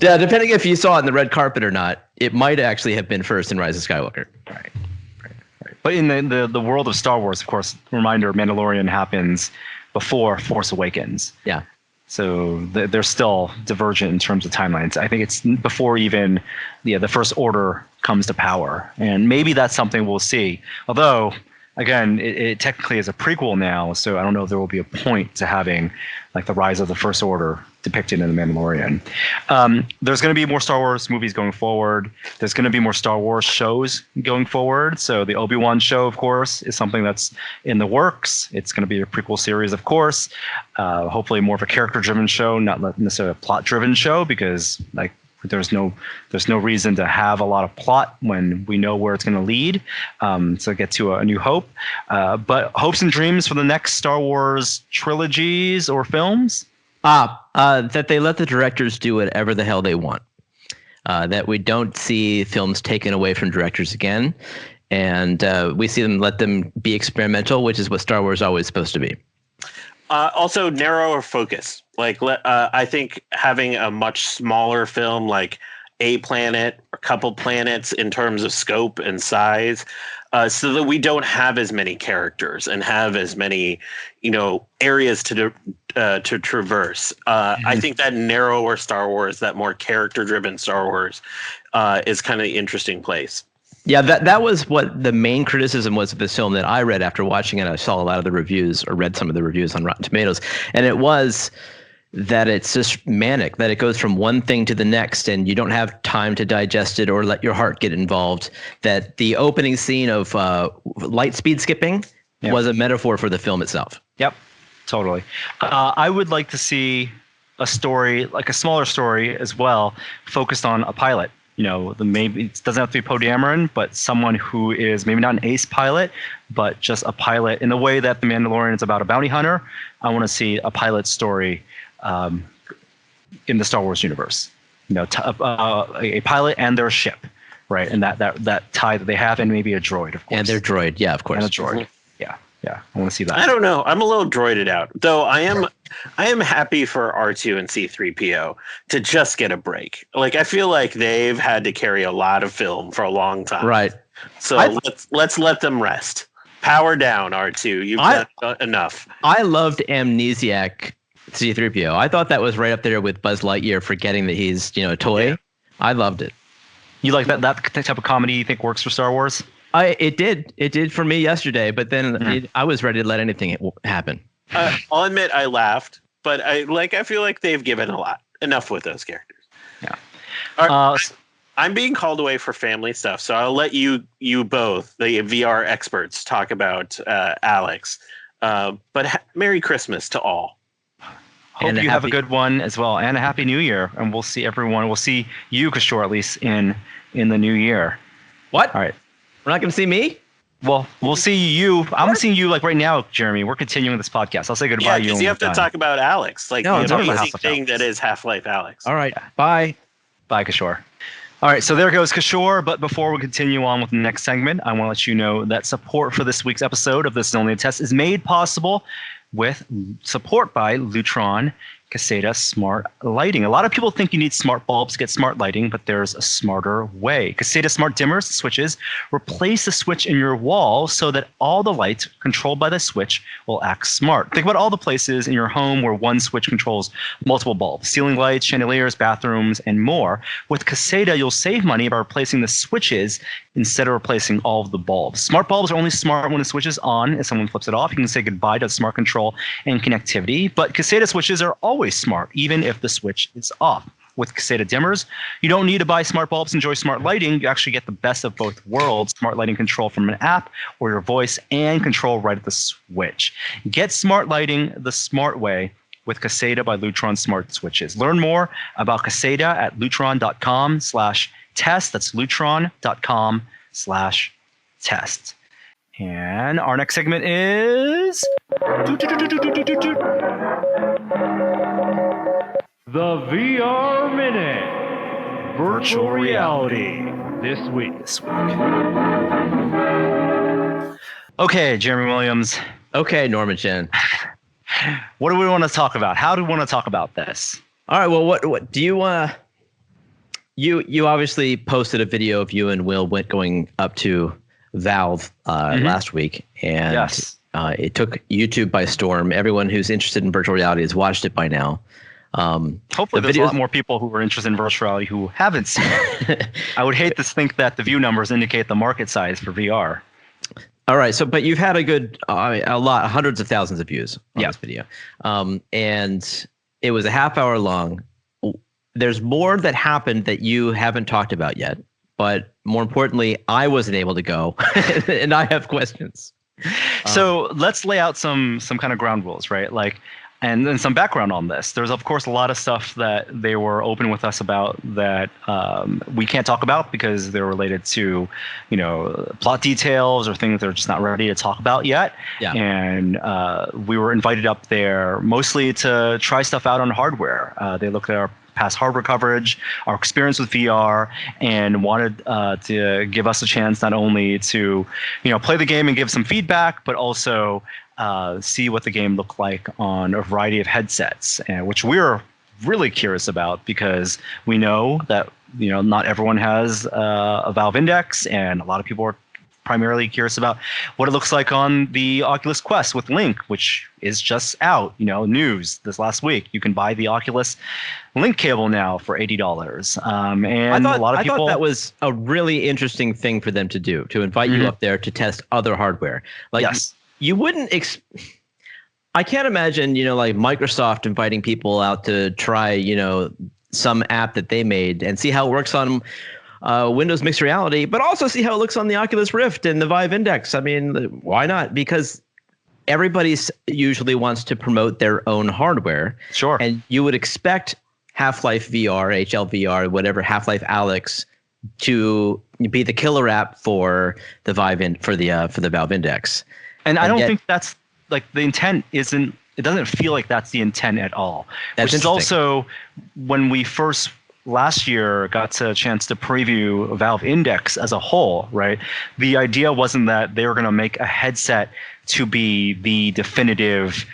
Yeah, depending if you saw it in the red carpet or not, it might actually have been first in Rise of Skywalker. Right. But in the world of Star Wars, of course, reminder, Mandalorian happens before Force Awakens. Yeah. So they're still divergent in terms of timelines. I think it's before even the First Order comes to power. And maybe that's something we'll see. Although, again, it technically is a prequel now, so I don't know if there will be a point to having like the rise of the First Order depicted in The Mandalorian. There's going to be more Star Wars movies going forward. There's going to be more Star Wars shows going forward. So the Obi-Wan show, of course, is something that's in the works. It's going to be a prequel series, of course. Hopefully more of a character-driven show, not necessarily a plot-driven show, because like there's no reason to have a lot of plot when we know where it's going to lead. So get to a New Hope. But hopes and dreams for the next Star Wars trilogies or films? That they let the directors do whatever the hell they want. That we don't see films taken away from directors again. And we see them let them be experimental, which is what Star Wars is always supposed to be. Also, narrower focus. Like, I think having a much smaller film, like a planet or a couple planets in terms of scope and size, so that we don't have as many characters and have as many, areas to traverse. I think that narrower Star Wars, that more character-driven Star Wars, is kind of the interesting place. Yeah, that was what the main criticism was of this film that I read after watching it. I saw a lot of the reviews or read some of the reviews on Rotten Tomatoes, and it was that it's just manic, that it goes from one thing to the next and you don't have time to digest it or let your heart get involved. That the opening scene of light speed skipping was a metaphor for the film itself. Yep, totally. I would like to see a story, like a smaller story as well, focused on a pilot. Maybe it doesn't have to be Poe Dameron, but someone who is maybe not an ace pilot, but just a pilot in the way that The Mandalorian is about a bounty hunter. I want to see a pilot story in the Star Wars universe. A pilot and their ship, right? And that tie that they have, and maybe a droid, of course. And their droid, yeah, of course. And a droid, yeah. I want to see that. I don't know. I'm a little droided out, though. I am happy for R2 and C-3PO to just get a break. Like, I feel like they've had to carry a lot of film for a long time. Right. So let's let them rest. Power down, R2. You've done enough. I loved Amnesiac C-3PO. I thought that was right up there with Buzz Lightyear, forgetting that he's a toy. Yeah. I loved it. You like that type of comedy you think works for Star Wars? It did for me yesterday, but then I was ready to let anything happen. I'll admit I laughed, but I feel like they've given enough with those characters. Yeah. I'm being called away for family stuff, so I'll let you both, the VR experts, talk about Alyx. But Merry Christmas to all. Hope you have a good one as well, and a Happy New Year. And we'll see everyone. We'll see you, Kishore, at least in the new year. What? All right. We're not going to see me? Well, we'll see you. I'm seeing you like right now, Jeremy. We're continuing this podcast. I'll say goodbye to you. Yeah, because you have to talk about Alyx, like the amazing thing that is Half-Life Alyx. All right. Bye. Bye, Kishore. All right, so there goes Kishore. But before we continue on with the next segment, I want to let you know that support for this week's episode of This Is Only a Test is made possible with support by Lutron Caseta Smart Lighting. A lot of people think you need smart bulbs to get smart lighting, but there's a smarter way. Caseta Smart Dimmers switches replace the switch in your wall so that all the lights controlled by the switch will act smart. Think about all the places in your home where one switch controls multiple bulbs, ceiling lights, chandeliers, bathrooms, and more. With Caseta, you'll save money by replacing the switches instead of replacing all of the bulbs. Smart bulbs are only smart when the switch is on. If someone flips it off, you can say goodbye to smart control and connectivity. But Caseta switches are always smart, even if the switch is off. With Caseta dimmers, you don't need to buy smart bulbs to enjoy smart lighting. You actually get the best of both worlds, smart lighting control from an app or your voice, and control right at the switch. Get smart lighting the smart way with Caseta by Lutron Smart Switches. Learn more about Caseta at lutron.com/test. That's lutron.com/test. And our next segment is the VR Minute. Virtual reality this week. Okay, Jeremy Williams, Okay, Norman Chan. What do we want to talk about? How do we want to talk about this? All right. Well, what do you want to? You obviously posted a video of you and Will going up to Valve last week, and Yes. It took YouTube by storm. Everyone who's interested in virtual reality has watched it by now. Hopefully there's a lot more people who are interested in virtual reality who haven't seen it. I would hate to think that the view numbers indicate the market size for VR. All right. So, but you've had a good, hundreds of thousands of views on this video. And it was a half hour long. There's more that happened that you haven't talked about yet. But more importantly, I wasn't able to go and I have questions. So let's lay out some kind of ground rules, right? Like, and then some background on this. There's of course a lot of stuff that they were open with us about that we can't talk about because they're related to, plot details or things they're just not ready to talk about yet. Yeah. And we were invited up there mostly to try stuff out on hardware. They looked at our past hardware coverage, our experience with VR, and wanted to give us a chance not only to, play the game and give some feedback, but also see what the game looked like on a variety of headsets, which we're really curious about because we know that not everyone has a Valve Index, and a lot of people are primarily curious about what it looks like on the Oculus Quest with Link, which is just out, news this last week. You can buy the Oculus Link cable now for $80. And a lot of people. I thought that was a really interesting thing for them to do, to invite you up there to test other hardware. Like, yes. You wouldn't. I can't imagine, like Microsoft inviting people out to try, some app that they made and see how it works on Windows Mixed Reality, but also see how it looks on the Oculus Rift and the Vive Index. I mean, why not? Because everybody usually wants to promote their own hardware. Sure. And you would expect Half-Life VR, HLVR, whatever, Half-Life Alyx to be the killer app for the Vive for the Valve Index. And I don't think that's like the intent isn't. It doesn't feel like that's the intent at all. Which is also when we first last year got a chance to preview Valve Index as a whole, right? The idea wasn't that they were going to make a headset to be the definitive,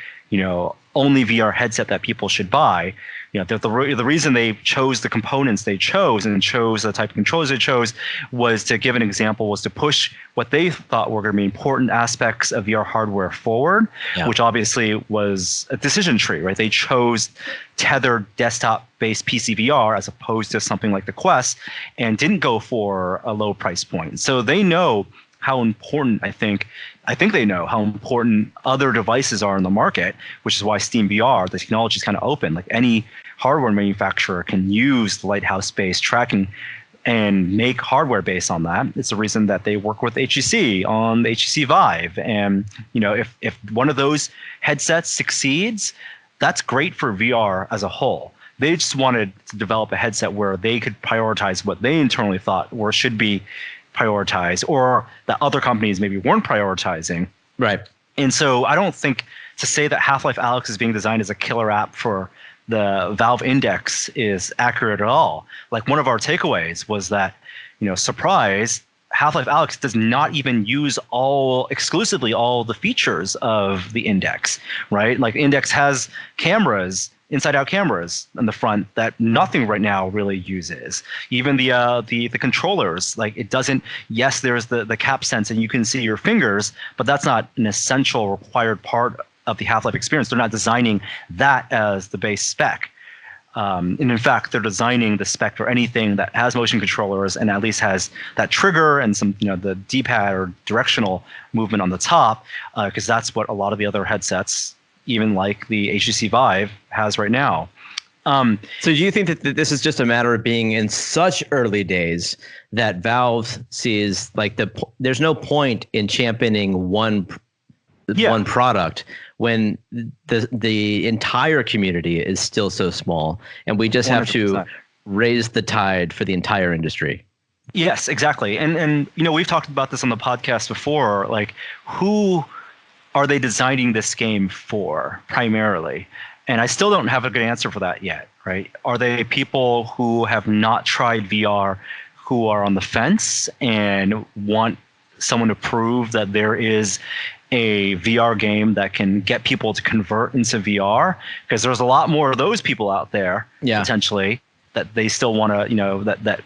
only VR headset that people should buy. The reason they chose the components they chose and chose the type of controllers they chose was to give an example, was to push what they thought were going to be important aspects of VR hardware forward, which obviously was a decision tree, right? They chose tethered desktop-based PC VR as opposed to something like the Quest and didn't go for a low price point. So they know how important, I think they know how important other devices are in the market, which is why Steam VR, the technology is kind of open. Like any hardware manufacturer can use the Lighthouse-based tracking and make hardware based on that. It's the reason that they work with HTC on the HTC Vive. And if one of those headsets succeeds, that's great for VR as a whole. They just wanted to develop a headset where they could prioritize what they internally thought or should be prioritized, or that other companies maybe weren't prioritizing. Right. And so I don't think to say that Half-Life Alyx is being designed as a killer app for the Valve Index is accurate at all. Like, one of our takeaways was that, surprise, Half-Life Alyx does not even use exclusively all the features of the Index, right? Like, Index has cameras, inside-out cameras in the front that nothing right now really uses. Even the controllers, like, it doesn't. Yes, there's the cap sense and you can see your fingers, but that's not an essential required part of the Half-Life experience. They're not designing that as the base spec. And in fact, they're designing the spec for anything that has motion controllers and at least has that trigger and some, the D-pad or directional movement on the top, because that's what a lot of the other headsets, even like the HTC Vive, has right now. So do you think that this is just a matter of being in such early days that Valve sees like there's no point in championing one product when the entire community is still so small, and we just 100%. Have to raise the tide for the entire industry? Yes, exactly. And we've talked about this on the podcast before, like, who are they designing this game for primarily? And I still don't have a good answer for that yet, right? Are they people who have not tried VR, who are on the fence and want someone to prove that there is a VR game that can get people to convert into VR, because there's a lot more of those people out there potentially that they still want to, that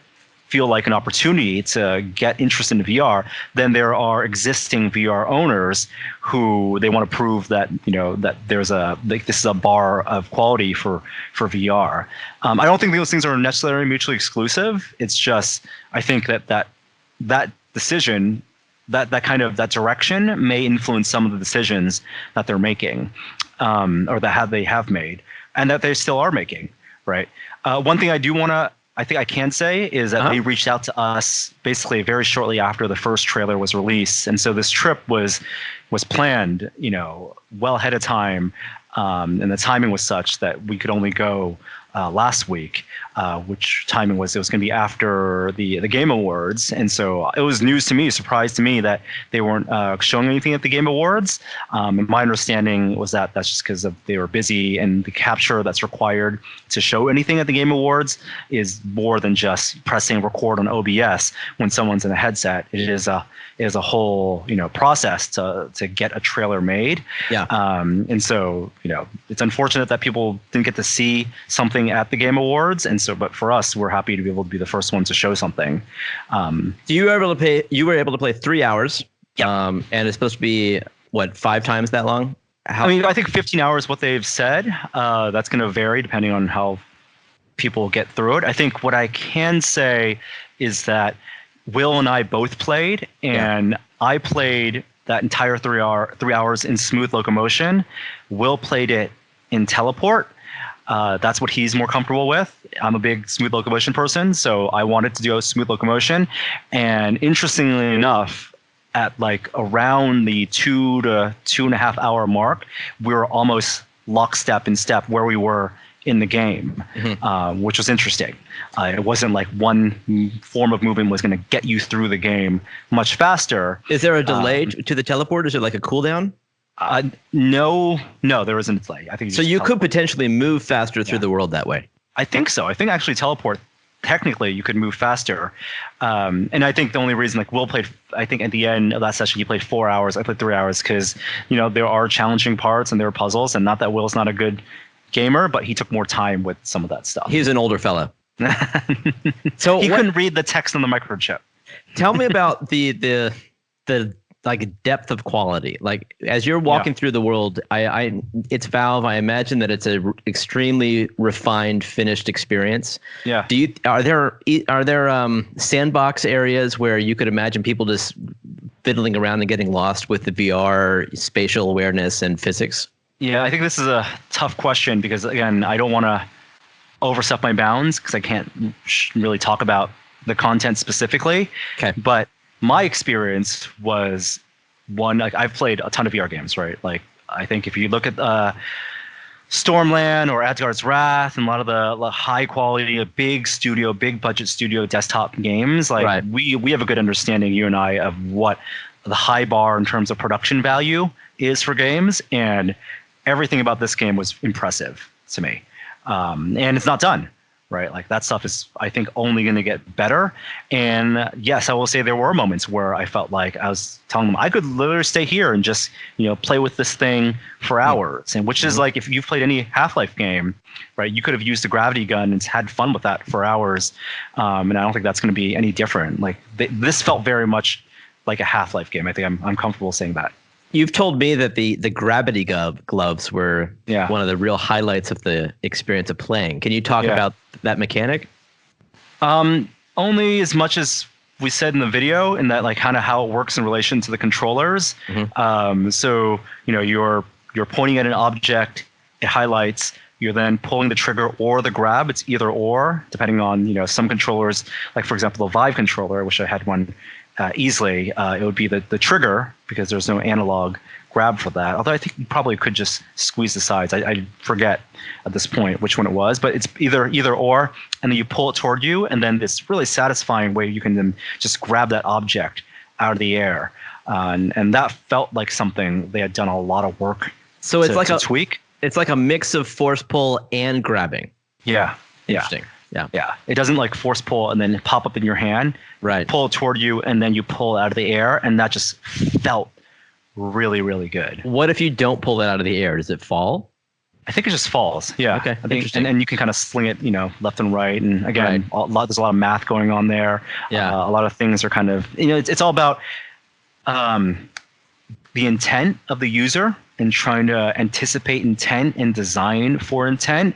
feel like an opportunity to get interested in VR, than there are existing VR owners who they want to prove that, that there's this is a bar of quality for VR. I don't think those things are necessarily mutually exclusive. It's just, I think that decision, that direction may influence some of the decisions that they're making, or that they have made, and that they still are making, right? One thing I think I can say is that they reached out to us basically very shortly after the first trailer was released. And so this trip was planned, well ahead of time. And the timing was such that we could only go last week, which timing was, it was going to be after the Game Awards. And so it was news to me, surprise to me, that they weren't showing anything at the Game Awards. And my understanding was that that's just because they were busy, and the capture that's required to show anything at the Game Awards is more than just pressing record on OBS when someone's in a headset. It is a whole process to get a trailer made. Yeah. And so it's unfortunate that people didn't get to see something at the Game Awards, and so, but for us, we're happy to be able to be the first one to show something. You were able to play 3 hours. And it's supposed to be what, 5 times that long? I think 15 hours, what they've said. That's going to vary depending on how people get through it. I think what I can say is that Will and I both played, and I played that entire 3 hours in smooth locomotion. Will played it in teleport. That's what he's more comfortable with. I'm a big smooth locomotion person, so I wanted to do a smooth locomotion. And interestingly enough, at like around the 2 to 2.5 hour mark, we were almost lockstep in step where we were in the game, which was interesting. It wasn't like one form of movement was going to get you through the game much faster. Is there a delay to the teleport? Is it like a cooldown? No, there isn't a delay. I think so. You could potentially move faster through the world that way. I think so. I think actually teleport, technically you could move faster. And I think the only reason, like Will played, I think at the end of that session he played 4 hours. I played 3 hours because there are challenging parts and there are puzzles, and not that Will's not a good gamer, but he took more time with some of that stuff. He's an older fellow. So he couldn't read the text on the microchip. Tell me about the like depth of quality. Like as you're walking through the world, it's Valve. I imagine that it's a extremely refined, finished experience. Yeah. Are there sandbox areas where you could imagine people just fiddling around and getting lost with the VR spatial awareness and physics? Yeah, I think this is a tough question because, again, I don't want to overstep my bounds because I can't really talk about the content specifically. Okay. But my experience was one, like I've played a ton of VR games, right? Like I think if you look at Stormland or Asgard's Wrath and a lot of the high quality, big budget studio desktop games, like we have a good understanding, you and I, of what the high bar in terms of production value is for games, and everything about this game was impressive to me. And it's not done, right? Like that stuff is, I think, only going to get better. And yes, I will say there were moments where I felt like I was telling them I could literally stay here and just, play with this thing for hours. And which is like, if you've played any Half-Life game, right, you could have used the gravity gun and had fun with that for hours. And I don't think that's going to be any different. Like this felt very much like a Half-Life game. I think I'm comfortable saying that. You've told me that the gravity gloves were one of the real highlights of the experience of playing. Can you talk about that mechanic? Only as much as we said in the video, in that like kind of how it works in relation to the controllers. So you're pointing at an object, it highlights. You're then pulling the trigger or the grab. It's either or, depending on some controllers. Like for example, the Vive controller, which I had one. Easily, it would be the trigger because there's no analog grab for that. Although I think you probably could just squeeze the sides. I forget at this point which one it was, but it's either or, and then you pull it toward you, and then this really satisfying way you can then just grab that object out of the air, and that felt like something they had done a lot of work. So it's like a tweak. It's like a mix of force pull and grabbing. Yeah. Interesting. Yeah. It doesn't like force pull and then pop up in your hand. Right. Pull it toward you and then you pull it out of the air, and that just felt really, really good. What if you don't pull it out of the air? Does it fall? I think it just falls. Yeah. Okay. I think, Interesting. and you can kind of sling it, left and right. And again, Right. there's a lot of math going on there. Yeah. A lot of things are kind of, it's all about the intent of the user and trying to anticipate intent and design for intent.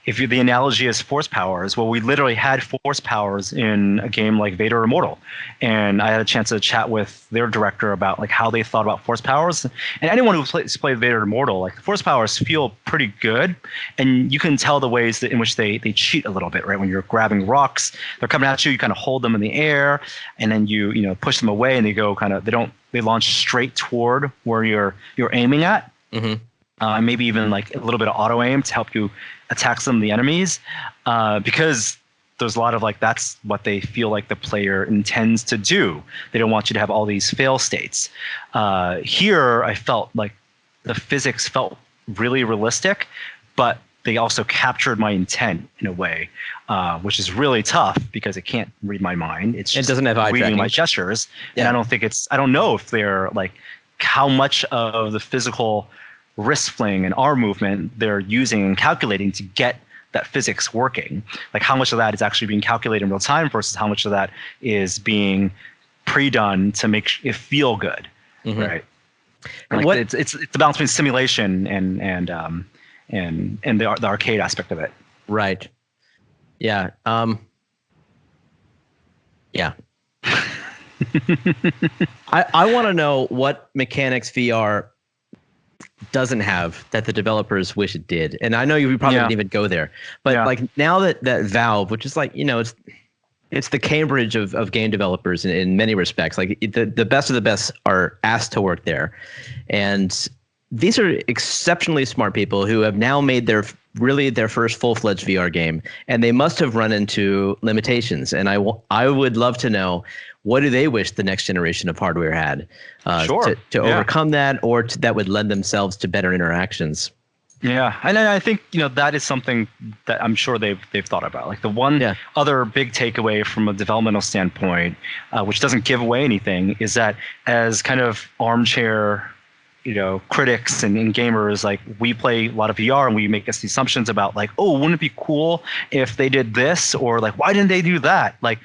The analogy is force powers, well, we literally had force powers in a game like Vader Immortal, and I had a chance to chat with their director about like how they thought about force powers. And anyone who played Vader Immortal, like the force powers feel pretty good, and you can tell the ways that in which they cheat a little bit, right? When you're grabbing rocks, they're coming at you, you kind of hold them in the air, and then you push them away, and they go they launch straight toward where you're aiming at. Mm-hmm. Maybe even like a little bit of auto aim to help you attack some of the enemies, because there's a lot of like that's what they feel like the player intends to do. They don't want you to have all these fail states. Here, I felt like the physics felt really realistic, but they also captured my intent in a way, which is really tough because it can't read my mind. It doesn't have eye reading tracking. my gestures, Yeah. and I don't know if they're like how much of the physical wrist fling and arm movement they're using and calculating to get that physics working. Like how much of that is actually being calculated in real time versus how much of that is being pre-done to make it feel good, right? Like it's the balance between simulation and the arcade aspect of it. Right. Yeah. Yeah. I want to know what mechanics VR doesn't have that the developers wish it did. And I know you probably didn't even go there, but like now that Valve, which is like, it's the Cambridge of game developers in many respects, like the best of the best are asked to work there. And these are exceptionally smart people who have now made their first full-fledged VR game, and they must have run into limitations. And I would love to know, what do they wish the next generation of hardware had to overcome that, or that would lend themselves to better interactions? Yeah, and I think that is something that I'm sure they've thought about. Like the one other big takeaway from a developmental standpoint, which doesn't give away anything, is that as kind of armchair critics and gamers, like we play a lot of VR and we make these assumptions about like, oh, wouldn't it be cool if they did this, or like why didn't they do that? Like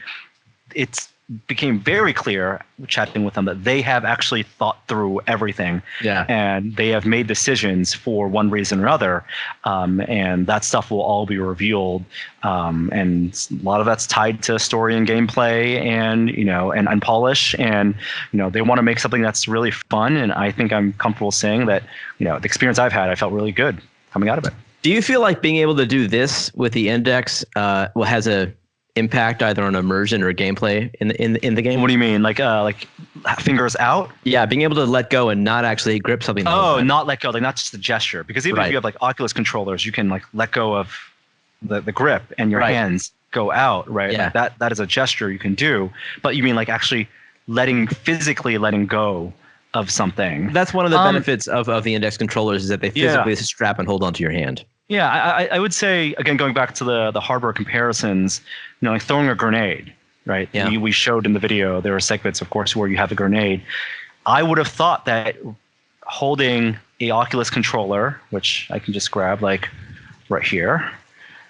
it's became very clear chatting with them that they have actually thought through everything, and they have made decisions for one reason or another, and that stuff will all be revealed, and a lot of that's tied to story and gameplay and polish, and they want to make something that's really fun, and I think I'm comfortable saying that the experience I've had, I felt really good coming out of it. Do you feel like being able to do this with the Index has a impact either on immersion or gameplay in the game? What do you mean? Like fingers out? Yeah, being able to let go and not actually grip something. Oh, not let go, like not just the gesture. Because even if you have like Oculus controllers, you can like let go of the grip and your hands go out, right? Yeah. Like that is a gesture you can do. But you mean like actually physically letting go of something. That's one of the benefits of the Index controllers, is that they physically strap and hold onto your hand. Yeah, I would say, again, going back to the hardware comparisons, like throwing a grenade, right? Yeah. We showed in the video, there are segments, of course, where you have a grenade. I would have thought that holding a Oculus controller, which I can just grab like right here,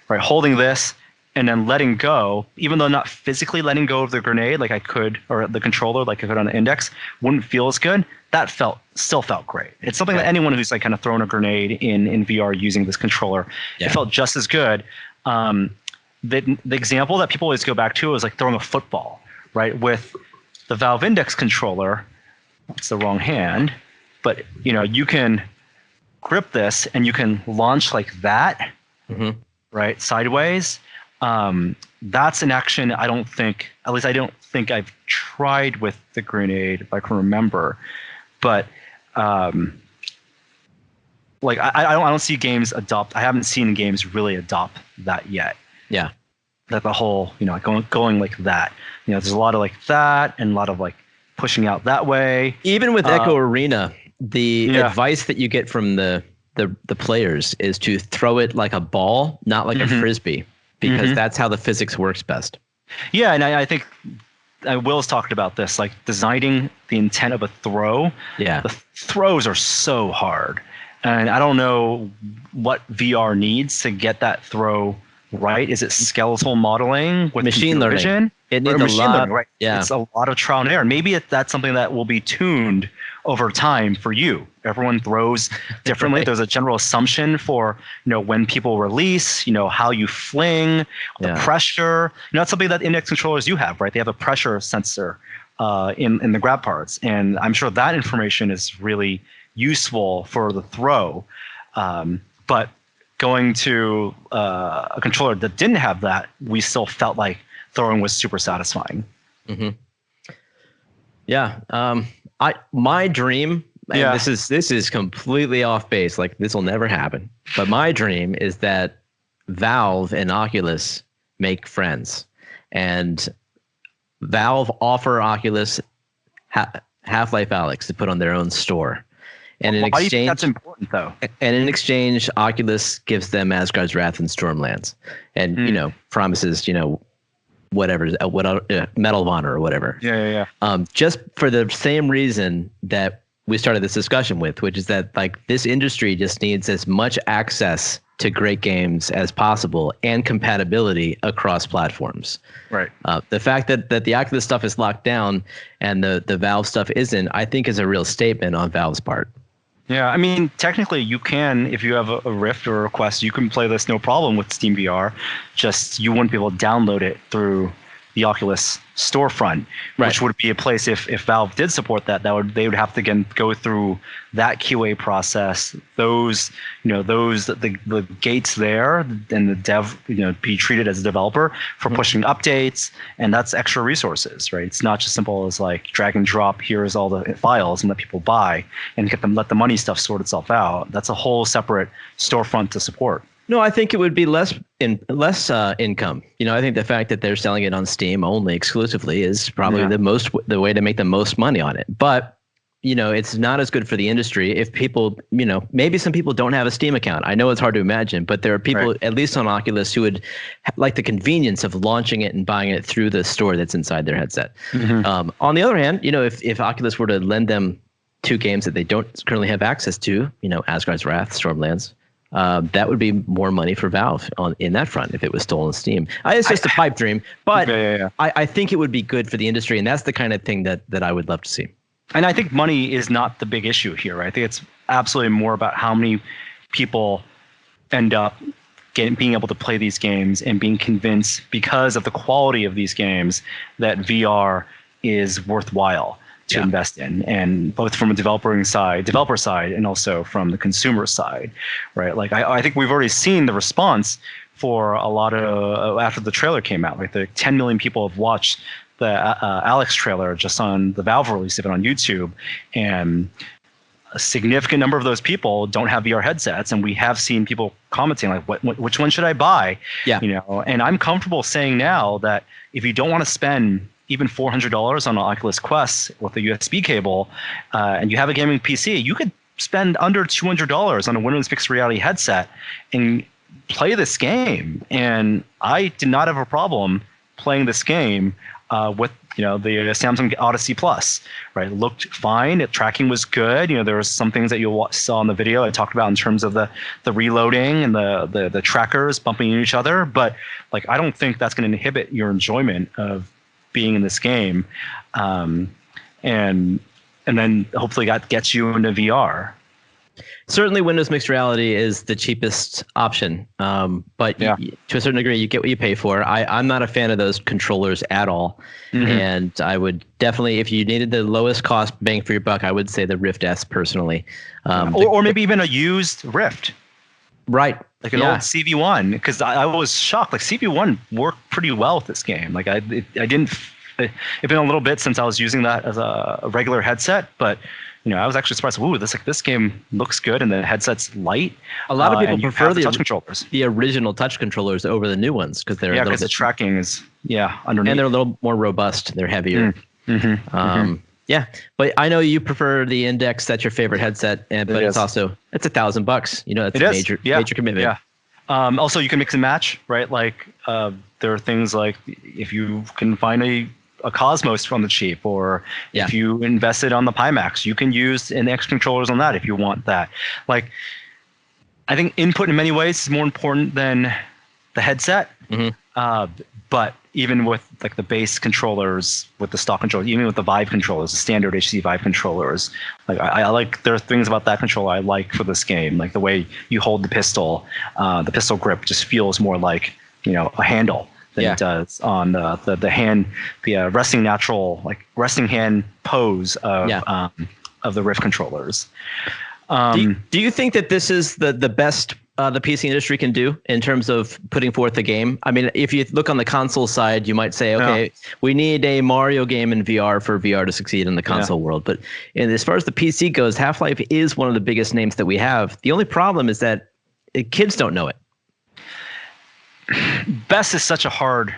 right, holding this and then letting go, even though not physically letting go of the grenade like I could, or the controller like I could on the Index, wouldn't feel as good. That still felt great. It's something that anyone who's like kind of thrown a grenade in VR using this controller, it felt just as good. The example that people always go back to is like throwing a football, right? With the Valve Index controller, it's the wrong hand, but you can grip this and you can launch like that, right, sideways. That's an action I don't think I've tried with the grenade, if I can remember. But like I don't see games adopt. I haven't seen games really adopt that yet. Yeah, that the whole like going like that. There's a lot of like that and a lot of like pushing out that way. Even with Echo Arena, the advice that you get from the players is to throw it like a ball, not like a frisbee, because that's how the physics works best. Yeah, and I think Will's talked about this, like designing the intent of a throw. Yeah. The throws are so hard. And I don't know what VR needs to get that throw right. Is it skeletal modeling with machine learning? Vision? It needs machine a lot. learning, right? Yeah. It's a lot of trial and error. Maybe that's something that will be tuned over time for you. Everyone throws differently. Right. There's a general assumption for, when people release, how you fling, the pressure. That's something that index controllers do have, right? They have a pressure sensor in the grab parts. And I'm sure that information is really useful for the throw. But going to a controller that didn't have that, we still felt like throwing was super satisfying. Mm-hmm. Yeah. My dream, and this is completely off base, like this will never happen, but my dream is that Valve and Oculus make friends, and Valve offer Oculus Half-Life Alyx to put on their own store. And in why do you think exchange, that's important, though? And in exchange, Oculus gives them Asgard's Wrath and Stormlands, and promises, whatever, Medal of Honor or whatever. Yeah. Just for the same reason that we started this discussion with, which is that like this industry just needs as much access to great games as possible and compatibility across platforms. Right. The fact that the Oculus stuff is locked down and the Valve stuff isn't, I think is a real statement on Valve's part. Yeah, I mean, technically you can, if you have a Rift or a Quest, you can play this no problem with Steam VR. Just you wouldn't be able to download it through the Oculus storefront, which would be a place if Valve did support that, they would have to again go through that QA process. The gates there, and the dev be treated as a developer for pushing updates, and that's extra resources, right? It's not just simple as like drag and drop. Here's all the files and let people buy and let the money stuff sort itself out. That's a whole separate storefront to support. No, I think it would be less income. I think the fact that they're selling it on Steam only exclusively is probably the way to make the most money on it. But it's not as good for the industry if people, maybe some people don't have a Steam account. I know it's hard to imagine, but there are people, at least on Oculus, who would like the convenience of launching it and buying it through the store that's inside their headset. Mm-hmm. On the other hand, if Oculus were to lend them two games that they don't currently have access to, Asgard's Wrath, Stormlands, that would be more money for Valve in that front if it was still on Steam. It's just a pipe dream, but I think it would be good for the industry, and that's the kind of thing that I would love to see. And I think money is not the big issue here, right? I think it's absolutely more about how many people end up being able to play these games and being convinced because of the quality of these games that VR is worthwhile to invest in, and both from a developer side and also from the consumer side, right? Like I think we've already seen the response for a lot of after the trailer came out. Like the 10 million people have watched the Alyx trailer just on the Valve release of it on YouTube, and a significant number of those people don't have VR headsets, and we have seen people commenting like, which one should I buy? Yeah, and I'm comfortable saying now that if you don't want to spend even $400 on an Oculus Quest with a USB cable, and you have a gaming PC, you could spend under $200 on a Windows Mixed Reality headset and play this game. And I did not have a problem playing this game with the Samsung Odyssey Plus. Right, it looked fine. The tracking was good. There was some things that you saw in the video I talked about in terms of the reloading and the trackers bumping into each other. But like, I don't think that's going to inhibit your enjoyment of being in this game, and then hopefully that gets you into VR. Certainly, Windows Mixed Reality is the cheapest option, but to a certain degree, you get what you pay for. I'm not a fan of those controllers at all, and I would definitely, if you needed the lowest cost bang for your buck, I would say the Rift S personally, or maybe even a used Rift. Right. Like an old CV1, because I was shocked. Like CV1 worked pretty well with this game. Like I didn't. It's been a little bit since I was using that as a regular headset, but I was actually surprised. Ooh, this game looks good, and the headset's light. A lot of people prefer the touch controllers, the original touch controllers over the new ones because they're because the tracking is underneath, and they're a little more robust. They're heavier. Yeah, but I know you prefer the Index. That's your favorite headset, but it's $1,000. That's a major commitment. Yeah. Also, you can mix and match, right? Like there are things like if you can find a a Cosmos on the cheap, or if you invested on the Pimax, you can use an X controllers on that if you want that. Like, I think input in many ways is more important than the headset. But even with like the base controllers, with the stock controllers, even with the Vive controllers, the standard HC Vive controllers, like I like, there are things about that controller I like for this game, like the way you hold the pistol grip just feels more like, you know, a handle than it does on the hand, the resting hand pose of the Rift controllers. Do you think that this is the best the PC industry can do in terms of putting forth a game? I mean, if you look on the console side, you might say, okay, we need a Mario game in VR for VR to succeed in the console world. But as far as the PC goes, Half-Life is one of the biggest names that we have. The only problem is that kids don't know it. Best is such a hard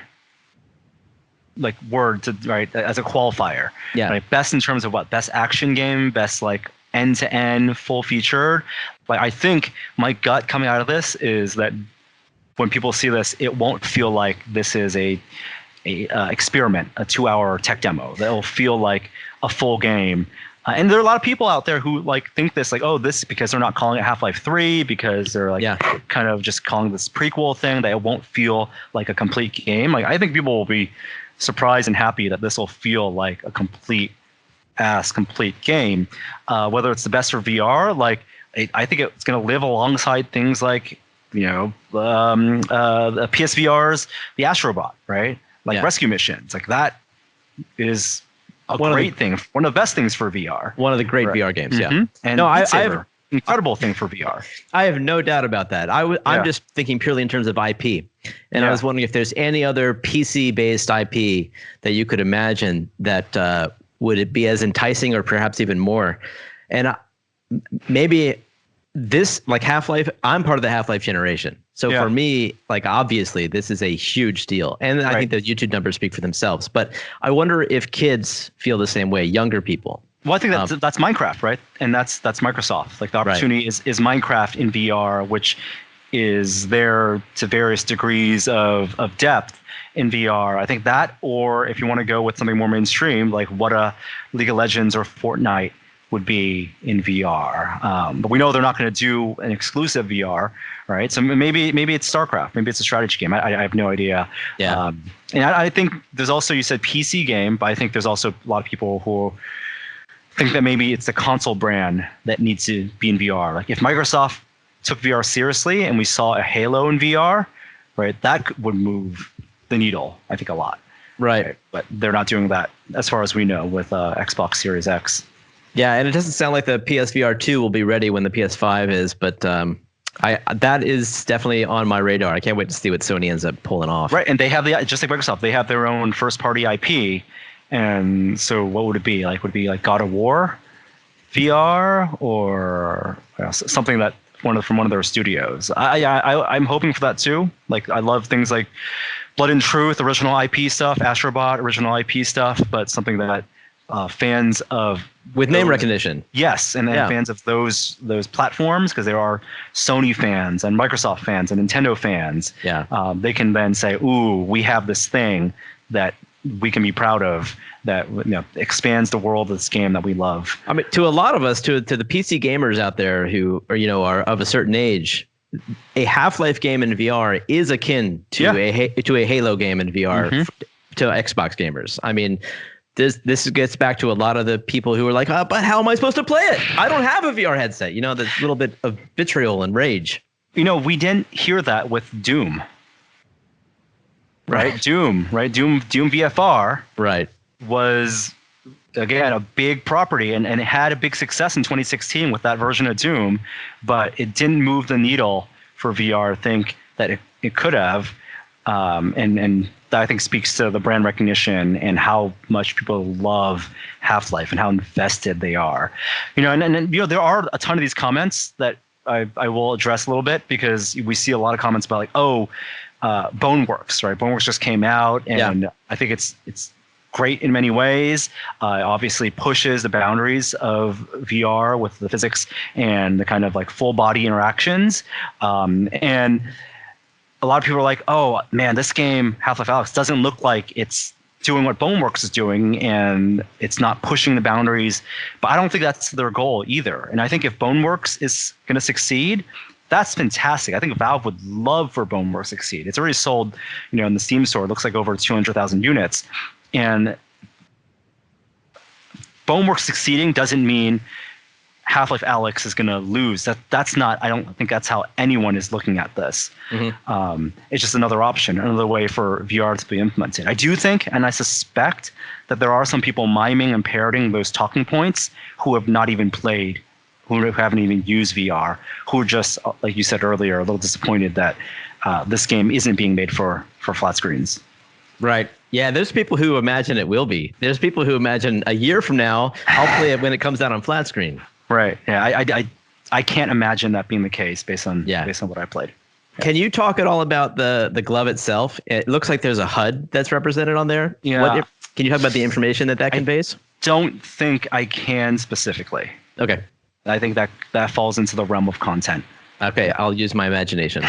word to write as a qualifier. Right? Best in terms of what? Best action game, best like end-to-end, full featured. Like, I think my gut coming out of this is that when people see this, it won't feel like this is a experiment, a 2-hour tech demo. That'll feel like a full game. And there are a lot of people out there who like think this, like, oh, this because they're not calling it Half-Life 3, because they're like kind of just calling this prequel thing, that it won't feel like a complete game. Like, I think people will be surprised and happy that this will feel like a complete game. Whether it's the best for VR, like, I think it's going to live alongside things like, you know, the PSVR's The Astrobot, right? Like rescue missions, like that is a great thing, one of the best things for VR. One of the great VR games, And no, I have incredible thing for VR. I have no doubt about that. I'm just thinking purely in terms of IP, and I was wondering if there's any other PC-based IP that you could imagine that would it be as enticing or perhaps even more. And maybe this, like Half-Life, I'm part of the Half-Life generation. So for me, like, obviously this is a huge deal. And I think the YouTube numbers speak for themselves. But I wonder if kids feel the same way, younger people. Well, I think that's Minecraft, right? And that's Microsoft. Like, the opportunity is Minecraft in VR, which is there to various degrees of depth in VR. I think that, or if you want to go with something more mainstream, like what a League of Legends or Fortnite would be in VR. But we know they're not going to do an exclusive VR, right? So maybe it's StarCraft. Maybe it's a strategy game. I have no idea. And I think there's also, you said PC game, but I think there's also a lot of people who think that maybe it's the console brand that needs to be in VR. Like, if Microsoft took VR seriously and we saw a Halo in VR, right, that would move the needle, I think, a lot. Right. But they're not doing that, as far as we know, with Xbox Series X. Yeah, and it doesn't sound like the PSVR 2 will be ready when the PS5 is, but that is definitely on my radar. I can't wait to see what Sony ends up pulling off. Right, and they have just like Microsoft, they have their own first-party IP, and so what would it be? Like, would it be like God of War VR, or something that from one of their studios? I'm hoping for that too. Like, I love things like Blood and Truth, original IP stuff, Astrobot, original IP stuff, but something that fans of with name recognition, yes, and fans of those platforms, because there are Sony fans and Microsoft fans and Nintendo fans. They can then say, "Ooh, we have this thing that we can be proud of, that expands the world of this game that we love." I mean, to a lot of us, to the PC gamers out there who are of a certain age, a Half-Life game in VR is akin to a Halo game in VR to Xbox gamers. I mean, this gets back to a lot of the people who are like, but how am I supposed to play it? I don't have a VR headset. You know, the little bit of vitriol and rage. We didn't hear that with Doom. Right? Doom VFR was, again, a big property, and it had a big success in 2016 with that version of Doom, but it didn't move the needle for VR. I think that it could have, and that, I think, speaks to the brand recognition and how much people love Half-Life and how invested they are. And there are a ton of these comments that I will address a little bit, because we see a lot of comments about, like, Boneworks, right? Boneworks just came out, and I think it's great in many ways. Obviously pushes the boundaries of VR with the physics and the kind of like full body interactions. And a lot of people are like, "Oh man, this game, Half-Life Alyx, doesn't look like it's doing what Boneworks is doing, and it's not pushing the boundaries. But I don't think that's their goal either. And I think if Boneworks is going to succeed, that's fantastic. I think Valve would love for Boneworks to succeed. It's already sold, in the Steam store. It looks like over 200,000 units. And Boneworks succeeding doesn't mean Half-Life Alyx is going to lose. That's not. I don't think that's how anyone is looking at this. It's just another option, another way for VR to be implemented. I do think, and I suspect, that there are some people miming and parroting those talking points who have not even played, who haven't even used VR, who are just, like you said earlier, a little disappointed that this game isn't being made for flat screens. Right. Yeah, there's people who imagine it will be. There's people who imagine a year from now, I'll play it when it comes out on flat screen. Right. Yeah. I can't imagine that being the case based on what I played. Yeah. Can you talk at all about the glove itself? It looks like there's a HUD that's represented on there. Yeah. Can you talk about the information that conveys? Don't think I can specifically. Okay. I think that falls into the realm of content. Okay, I'll use my imagination.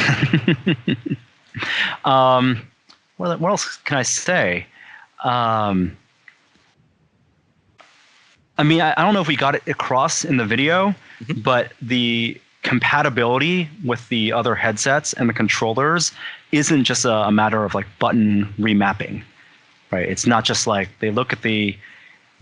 What else can I say? I mean, I don't know if we got it across in the video, but the compatibility with the other headsets and the controllers isn't just a matter of like button remapping, right? It's not just like they look at the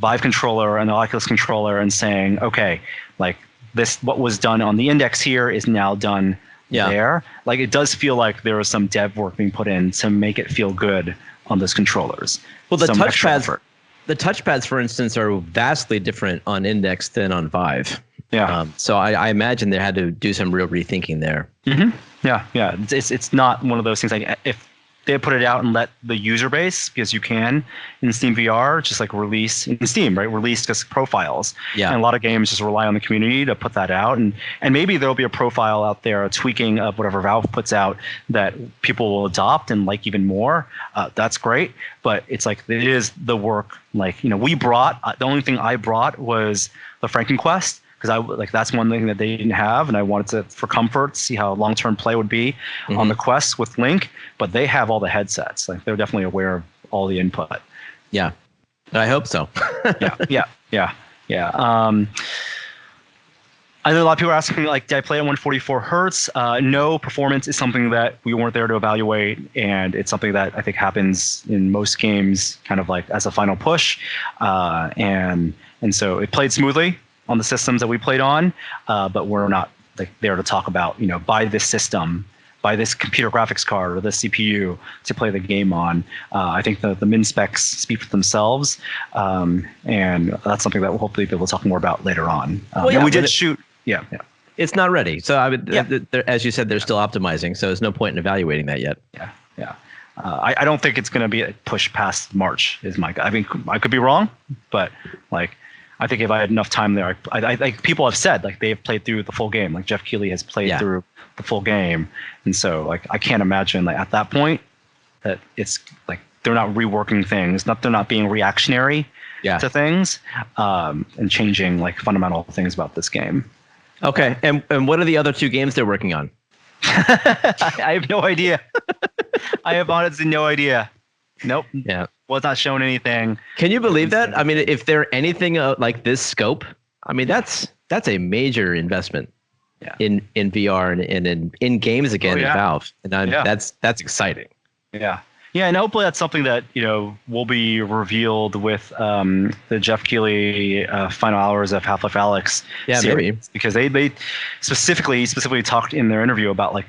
Vive controller and the Oculus controller and saying, okay, like this, what was done on the Index here is now done there. Like it does feel like there was some dev work being put in to make it feel good on those controllers. Well, the touchpads, for instance, are vastly different on Index than on Vive. Yeah. So I imagine they had to do some real rethinking there. Mm-hmm. Yeah. It's not one of those things like if they put it out and let the user base, because you can in Steam VR, just like release in Steam, right? Release just profiles. Yeah. And a lot of games just rely on the community to put that out. And maybe there'll be a profile out there, a tweaking of whatever Valve puts out that people will adopt and like even more. That's great. But it's like, it is the work. Like, we brought, the only thing I brought was the Franken Quest. Because that's one thing that they didn't have, and I wanted to, for comfort, see how long-term play would be on the Quest with Link. But they have all the headsets; like they're definitely aware of all the input. Yeah, I hope so. Yeah. I know a lot of people are asking, like, did I play at 144 hertz? No, performance is something that we weren't there to evaluate, and it's something that I think happens in most games, kind of like as a final push, and so it played smoothly on the systems that we played on, but we're not like there to talk about, buy this system, buy this computer graphics card or this CPU to play the game on. I think the min specs speak for themselves, and that's something that we'll hopefully be able to talk more about later on. And we did shoot. Yeah. It's not ready. So I would, as you said, they're still optimizing. So there's no point in evaluating that yet. Yeah. I don't think it's going to be a push past March is my, I mean, I could be wrong, but like, I think if I had enough time there, I like people have said like they've played through the full game. Like Jeff Keighley has played through the full game, and so like I can't imagine like at that point that it's like they're not reworking things, they're not being reactionary to things, and changing like fundamental things about this game. Okay, and what are the other two games they're working on? I have no idea. I have honestly no idea. Nope. Yeah. Was not shown anything. Can you believe that? I mean, if they're anything like this scope, I mean, that's a major investment in VR and in games again at Valve. And that's exciting. Yeah. Yeah. And hopefully that's something that, will be revealed with the Jeff Keighley final hours of Half-Life Alyx. Yeah, maybe. Because they specifically talked in their interview about like,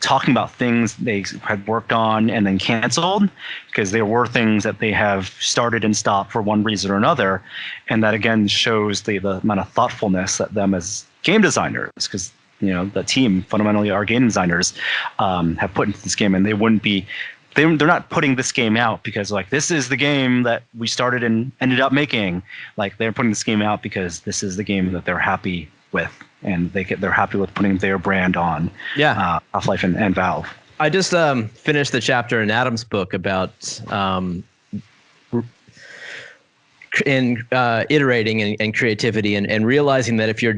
talking about things they had worked on and then canceled, because there were things that they have started and stopped for one reason or another. And that again shows the amount of thoughtfulness that them as game designers, because the team fundamentally are game designers, have put into this game. And they're not putting this game out because like this is the game that we started and ended up making. Like they're putting this game out because this is the game that they're happy with, and they're happy with putting their brand on. Half-Life and Valve. I just finished the chapter in Adam's book about iterating and creativity and realizing that if you're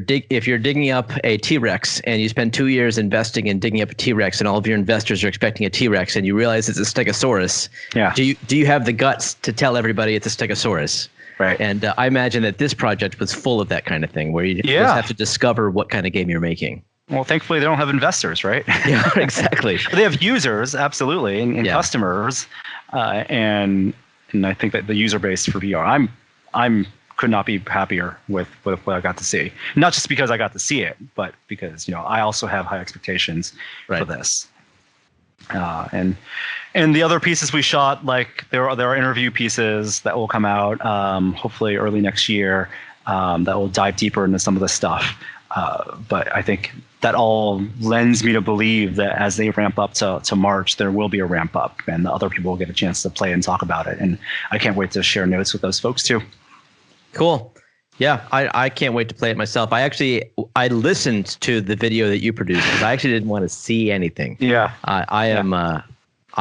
digging up a T-Rex and you spend 2 years investing in digging up a T-Rex and all of your investors are expecting a T-Rex and you realize it's a Stegosaurus, do you have the guts to tell everybody it's a Stegosaurus? Right. And I imagine that this project was full of that kind of thing, where you just have to discover what kind of game you're making. Well, thankfully, they don't have investors, right? Yeah, exactly. They have users, absolutely, and customers, and I think that the user base for VR, I'm could not be happier with what I got to see. Not just because I got to see it, but because I also have high expectations for this. And the other pieces we shot, like there are interview pieces that will come out hopefully early next year that will dive deeper into some of the stuff. But I think that all lends me to believe that as they ramp up to March, there will be a ramp up and the other people will get a chance to play and talk about it. And I can't wait to share notes with those folks too. Cool. Yeah, I can't wait to play it myself. I listened to the video that you produced because I actually didn't want to see anything. Yeah. I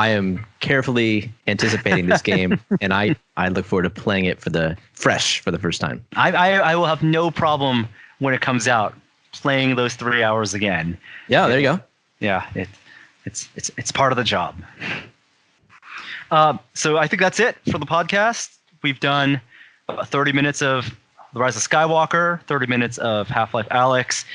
am carefully anticipating this game, and I look forward to playing it for the first time. I will have no problem when it comes out playing those 3 hours again. Yeah, there you go. Yeah, it's part of the job. So I think that's it for the podcast. We've done 30 minutes of The Rise of Skywalker, 30 minutes of Half-Life Alyx.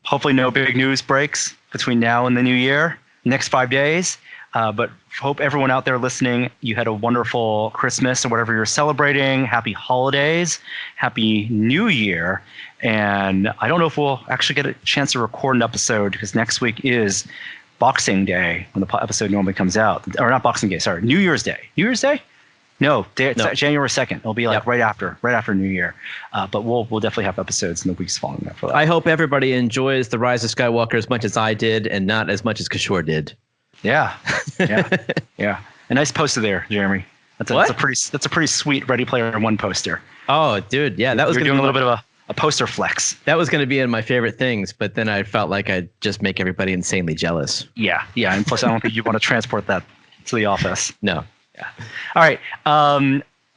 Hopefully no big news breaks between now and the new year, next 5 days. But hope everyone out there listening, you had a wonderful Christmas or whatever you're celebrating. Happy holidays. Happy New Year. And I don't know if we'll actually get a chance to record an episode because next week is Boxing Day when the episode normally comes out. Or not Boxing Day, sorry, New Year's Day. New Year's Day? No, it's January 2nd. It'll be like right after New Year. But we'll definitely have episodes in the weeks following that for that. I hope everybody enjoys The Rise of Skywalker as much as I did and not as much as Kishore did. Yeah. A nice poster there, Jeremy. That's a pretty sweet Ready Player One poster. Oh, dude, yeah, that was You're doing a little bit of a poster flex. That was going to be in my favorite things, but then I felt like I'd just make everybody insanely jealous. Yeah, and plus I don't think you want to transport that to the office. No. Yeah. All right.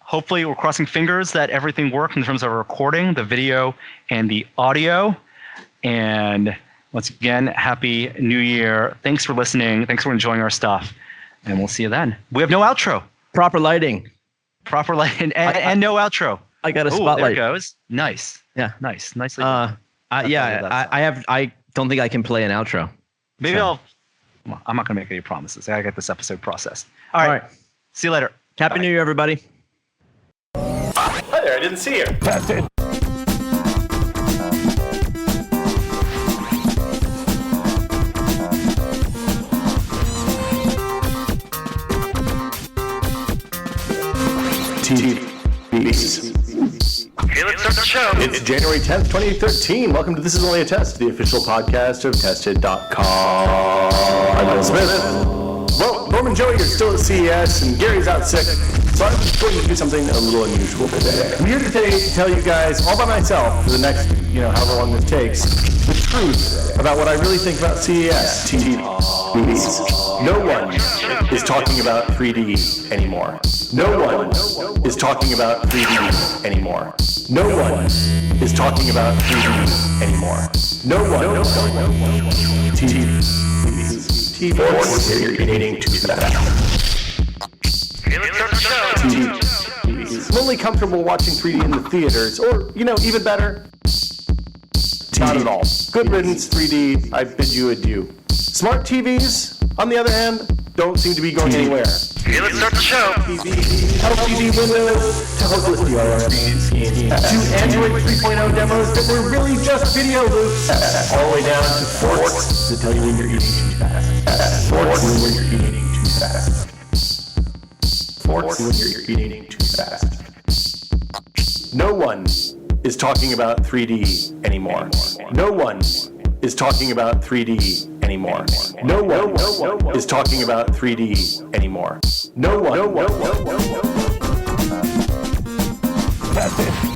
Hopefully we're crossing fingers that everything worked in terms of recording, the video and the audio. And once again, Happy New Year. Thanks for listening. Thanks for enjoying our stuff. And we'll see you then. We have no outro. Proper lighting. And no outro. I got a spotlight. There it goes. Nice. Yeah. Nice. Nicely done. I don't think I can play an outro. Maybe I'm not going to make any promises. I got to get this episode processed. All right. See you later. Happy New Year, everybody. Hi there, I didn't see you. That's it. Okay, let's start the show. It's January 10th, 2013. Welcome to This Is Only a Test, the official podcast of Tested.com. I'm Will Smith. Well, Norm and Joey are still at CES, and Gary's out sick, so I'm going to do something a little unusual today. I'm here today to tell you guys, all by myself, for the next, however long this takes, the truth about what I really think about CES TVs. No one is talking about 3D anymore. No one is talking about 3D anymore. No one is talking about 3D anymore. No one. TVs. You're eating too fast. TVs. I'm only comfortable watching 3D in the theaters, or, even better, not at all. Good riddance, 3D. I bid you adieu. Smart TVs, on the other hand, don't seem to be going anywhere. Okay, let's start the show. LCD windows, to hopeless DRM screens, to Android 3.0 demos that were really just video loops, all the way down to forks to tell you when you're eating too fast. Forks when you're eating too fast. Forks when you're eating too fast. No one is talking about 3D anymore. No one is talking about 3D anymore. No one is talking about 3D anymore. No one. That's it.